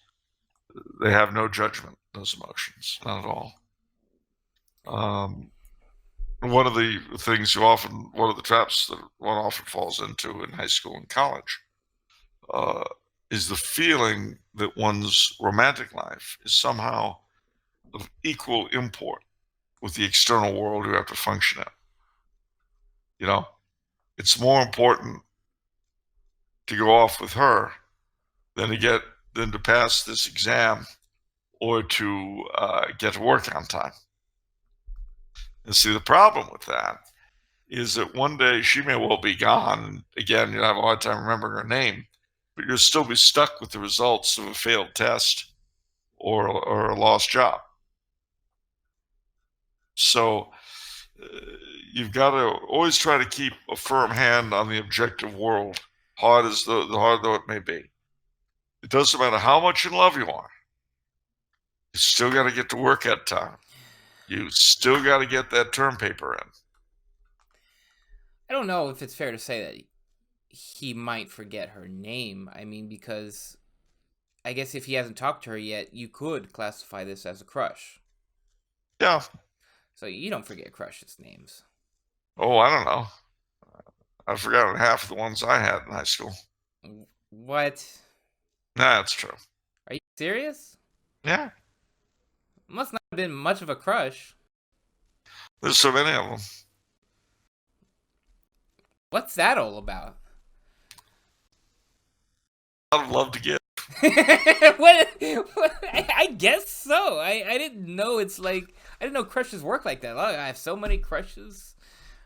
they have no judgment, those emotions, not at all. One of the traps that one often falls into in high school and college is the feeling that one's romantic life is somehow of equal import with the external world you have to function in. It's more important to go off with her than to pass this exam or to get to work on time. And see, the problem with that is that one day she may well be gone. And again, you'll have a hard time remembering her name, but you'll still be stuck with the results of a failed test or a lost job. So you've got to always try to keep a firm hand on the objective world, hard though it may be. It doesn't matter how much in love you are. You still got to get to work at time. You still got to get that term paper in. I don't know if it's fair to say that he might forget her name. I mean, because I guess if he hasn't talked to her yet, you could classify this as a crush. Yeah. So you don't forget crushes' names. Oh, I don't know. I've forgotten half of the ones I had in high school. What? Nah, that's true. Are you serious? Yeah. Must not have been much of a crush. There's so many of them. What's that all about? A lot of love to give. what? I guess so. I didn't know I didn't know crushes work like that. I have so many crushes,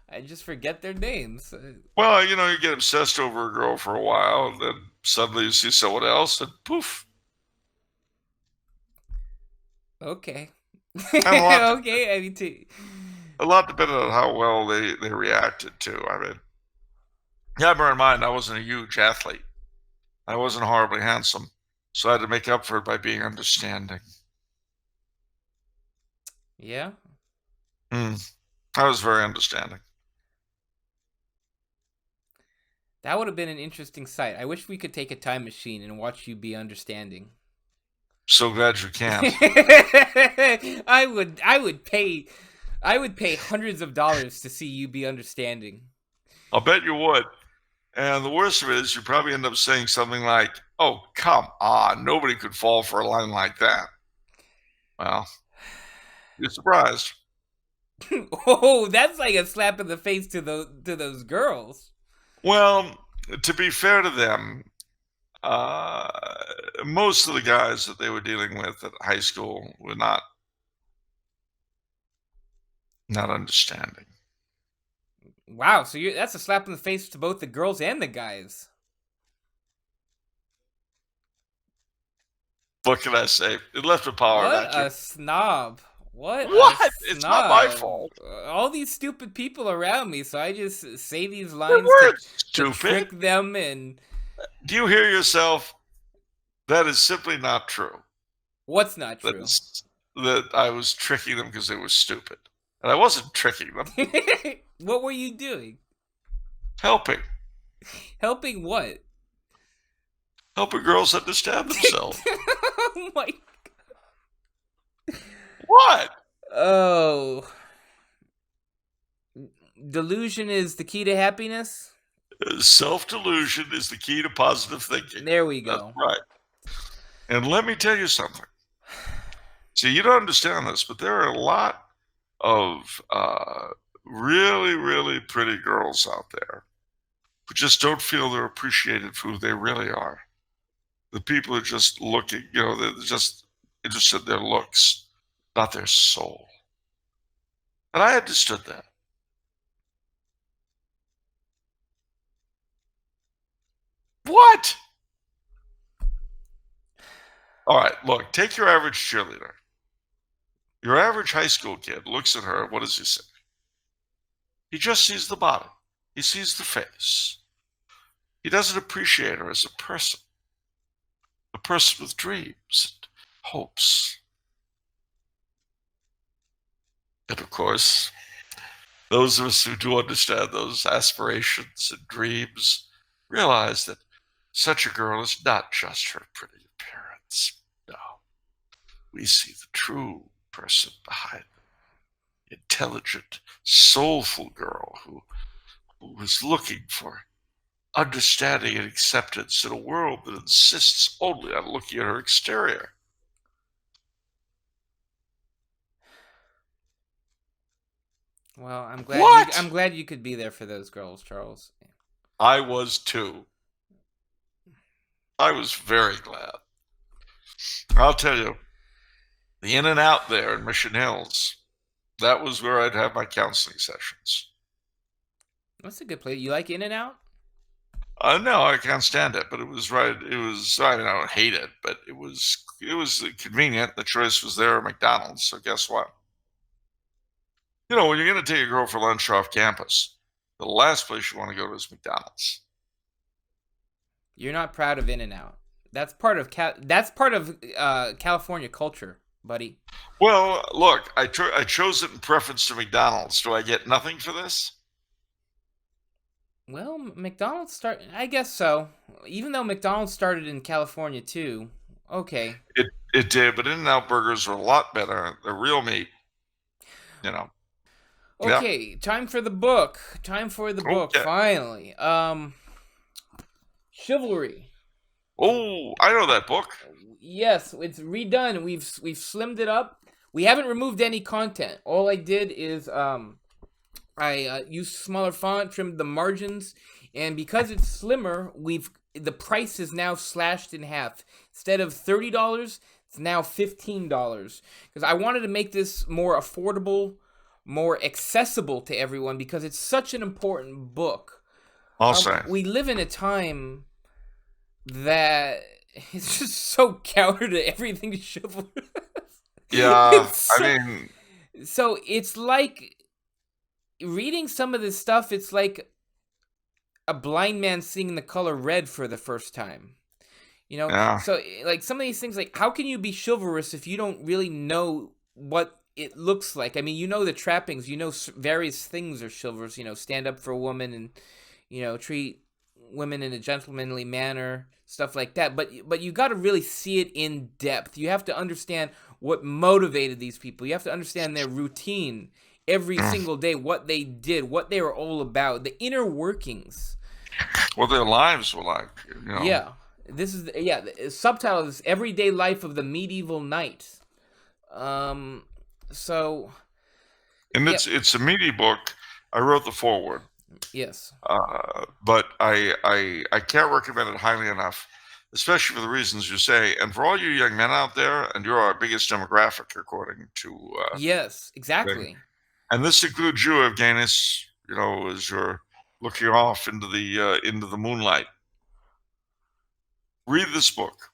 I just forget their names. Well, you get obsessed over a girl for a while, and then suddenly you see someone else, and poof. Okay. Okay. I mean, a lot depended on how well they reacted to. I mean, yeah, bear in mind, I wasn't a huge athlete. I wasn't horribly handsome, so I had to make up for it by being understanding. Yeah? I was very understanding. That would have been an interesting sight. I wish we could take a time machine and watch you be understanding. So glad you can't. I would pay I would pay hundreds of dollars to see you be understanding. I'll bet you would. And the worst of it is you probably end up saying something like, "Oh, come on, nobody could fall for a line like that." Well, you're surprised. Oh, that's like a slap in the face to those girls. Well, to be fair to them, most of the guys that they were dealing with at high school were not understanding. Wow, so that's a slap in the face to both the girls and the guys. What can I say? It left a power What vacuum. a snob. What? It's not my fault. All these stupid people around me, so I just say these They lines weren't to stupid. trick them. And do you hear yourself? That is simply not true. What's not true? That I was tricking them because they were stupid. And I wasn't tricking them. What were you doing? Helping. Helping what? Helping girls understand themselves. Oh my. What? Oh. Delusion is the key to happiness? Self-delusion is the key to positive thinking. There we go. That's right. And let me tell you something. See, you don't understand this, but there are a lot of really, really pretty girls out there who just don't feel they're appreciated for who they really are. The people are just looking, they're just interested in their looks, not their soul. And I understood that. What? All right, look, take your average cheerleader. Your average high school kid looks at her, what does he say? He just sees the body. He sees the face. He doesn't appreciate her as a person with dreams and hopes. And of course, those of us who do understand those aspirations and dreams realize that such a girl is not just her pretty appearance. No, we see the true person behind them. Intelligent, soulful girl who is looking for understanding and acceptance in a world that insists only on looking at her exterior. Well, I'm glad. I'm glad you could be there for those girls, Charles. I was too. I was very glad. I'll tell you, the In and Out there in Mission Hills, that was where I'd have my counseling sessions. That's a good place. You like In and Out? No, I can't stand it, but it was right. It was, I don't hate it, but it was convenient. The choice was there at McDonald's, so guess what? When you're going to take a girl for lunch off campus, the last place you want to go to is McDonald's. You're not proud of In and Out. That's part of California culture, buddy. Well, look, I chose it in preference to McDonald's. Do I get nothing for this? Well, McDonald's I guess so. Even though McDonald's started in California too. Okay. It did, but In-N-Out burgers are a lot better. They're real meat. Okay, time for the book. Finally. Chivalry. Oh, I know that book. Yes, it's redone. We've slimmed it up. We haven't removed any content. All I did is I used smaller font, trimmed the margins, and because it's slimmer, the price is now slashed in half. Instead of $30, it's now $15. Because I wanted to make this more affordable, more accessible to everyone, because it's such an important book. I'll say. We live in a time that it's just so counter to everything chivalrous. Yeah, So it's like reading some of this stuff, it's like a blind man seeing the color red for the first time. Yeah. So like some of these things, like how can you be chivalrous if you don't really know what it looks like? I mean, the trappings, various things are chivalrous, stand up for a woman and, treat women in a gentlemanly manner, stuff like that. But you got to really see it in depth. You have to understand what motivated these people. You have to understand their routine every single day, what they did, what they were all about, the inner workings. What their lives were like, you know. Yeah, this is the subtitle is Everyday Life of the Medieval Knight. Um, so And yeah, it's a meaty book. I wrote the foreword, yes, but I can't recommend it highly enough, especially for the reasons you say, and for all you young men out there. And you're our biggest demographic, according to yes, thing. exactly. And this includes you, Evgenis. You know, as you're looking off into the moonlight. Read this book.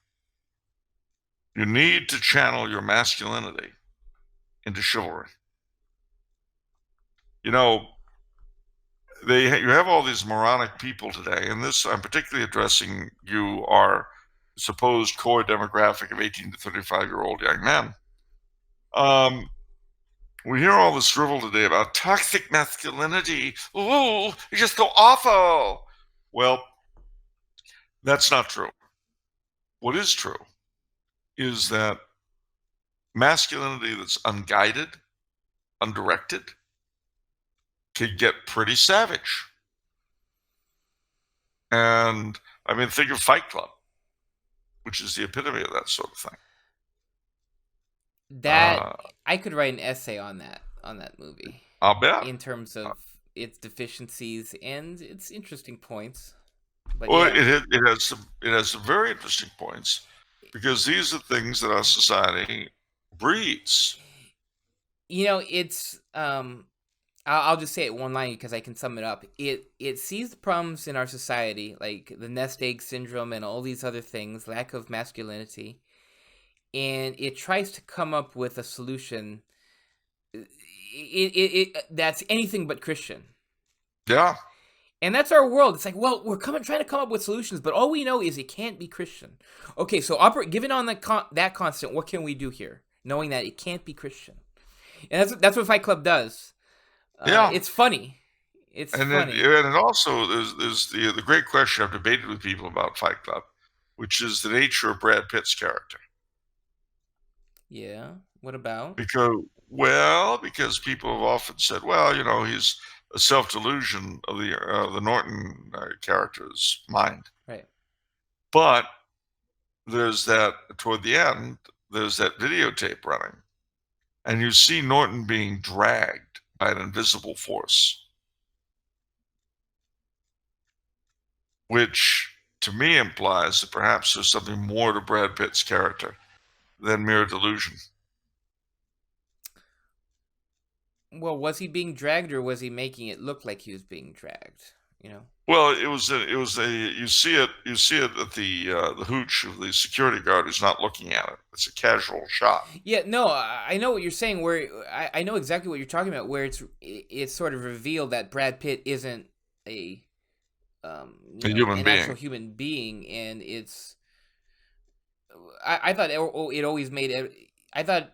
You need to channel your masculinity into chivalry. You know, you have all these moronic people today, and this I'm particularly addressing you, our supposed core demographic of 18 to 35-year-old young men. We hear all this drivel today about toxic masculinity. Ooh, it's just so awful. Well, that's not true. What is true is that masculinity that's unguided, undirected, can get pretty savage. And I mean, think of Fight Club, which is the epitome of that sort of thing. That I could write an essay on that movie. I'll bet. In terms of its deficiencies and its interesting points. But Well, yeah. it has some very interesting points, because these are things that our society breeds. You know, it's I'll just say it one line because I can sum it up. It sees the problems in our society, like the nest egg syndrome and all these other things, lack of masculinity, and it tries to come up with a solution. That's anything but Christian. Yeah. And that's our world. It's like, well, we're trying to come up with solutions, but all we know is it can't be Christian. Okay, so given on that constant, what can we do here, knowing that it can't be Christian? And that's what Fight Club does. Yeah. It's funny. It's funny. And it also there's the great question I've debated with people about Fight Club, which is the nature of Brad Pitt's character. Yeah. What about? Because people have often said, well, you know, he's a self-delusion of the Norton character's mind. Right. But there's that, toward the end, there's that videotape running, and you see Norton being dragged by an invisible force, which to me implies that perhaps there's something more to Brad Pitt's character than mere delusion. Well, was he being dragged, or was he making it look like he was being dragged? You know. Well, it was a you see it at the hooch of the security guard who's not looking at it. It's a casual shot. Yeah, no, I know what you're saying. Where I know exactly what you're talking about. Where it's sort of revealed that Brad Pitt isn't a Human an being. actual human being, and it's. I thought it always made it. I thought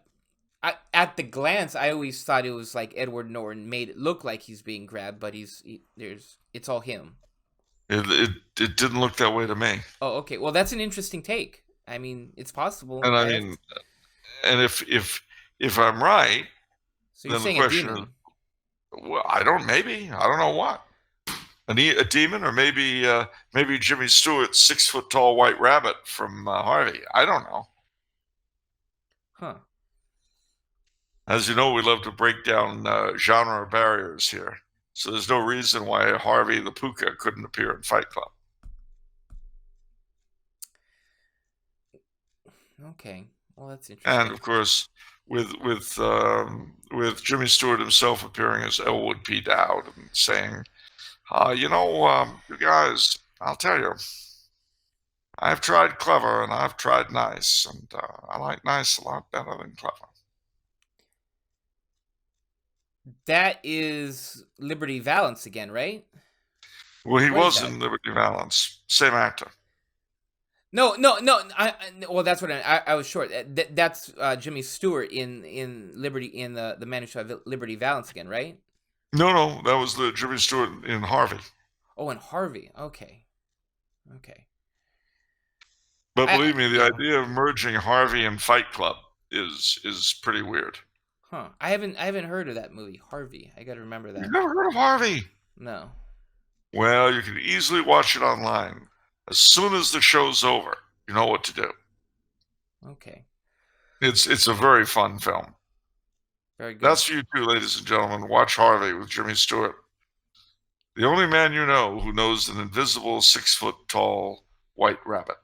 at the glance, I always thought it was like Edward Norton made it look like he's being grabbed, but it's all him. It didn't look that way to me. Oh, okay. Well, that's an interesting take. I mean, it's possible. And I mean, and if I'm right, so you're then saying the question a demon? is, well, I don't know what. A demon, or maybe Jimmy Stewart's 6-foot tall white rabbit from Harvey. I don't know. Huh. As you know, we love to break down genre barriers here. So there's no reason why Harvey the Puka couldn't appear in Fight Club. Okay. Well, that's interesting. And of course, with Jimmy Stewart himself appearing as Elwood P. Dowd and saying, you guys, I'll tell you, I've tried clever and I've tried nice, and I like nice a lot better than clever. That is Liberty Valance again, right? Well, he was in Liberty Valance. Same actor. No. Well, that's what I was short. That's Jimmy Stewart in Liberty, in the Man Who Shot Liberty Valance again, right? No, that was the Jimmy Stewart in Harvey. Oh, in Harvey. Okay. But believe me, the idea of merging Harvey and Fight Club is pretty weird. Huh. I haven't heard of that movie, Harvey. I got to remember that. You've never heard of Harvey? No. Well, you can easily watch it online. As soon as the show's over, you know what to do. Okay. It's a very fun film. Very good. That's for you too, ladies and gentlemen. Watch Harvey with Jimmy Stewart. The only man you know who knows an invisible 6-foot-tall white rabbit.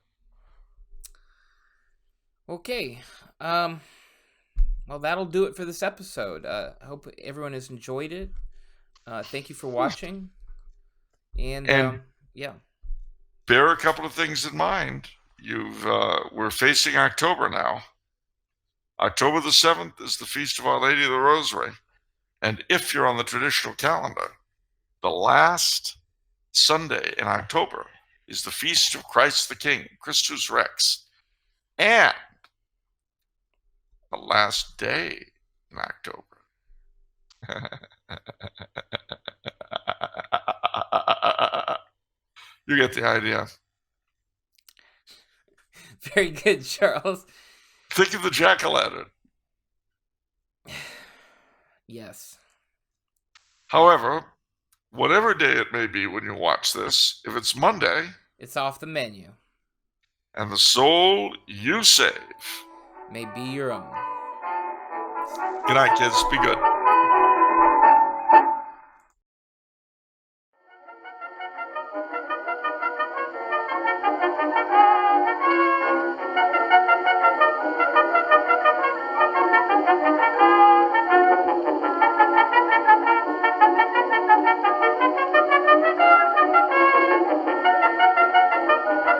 Okay. Well, that'll do it for this episode. I hope everyone has enjoyed it. Thank you for watching. And yeah. Bear a couple of things in mind. We're facing October now. October the 7th is the Feast of Our Lady of the Rosary. And if you're on the traditional calendar, the last Sunday in October is the Feast of Christ the King, Christus Rex. And the last day in October. You get the idea. Very good, Charles. Think of the jack-o'-lantern. Yes. However, whatever day it may be when you watch this, if it's Monday, it's off the menu. And the soul you save may be your own. Good night, kids. Be good.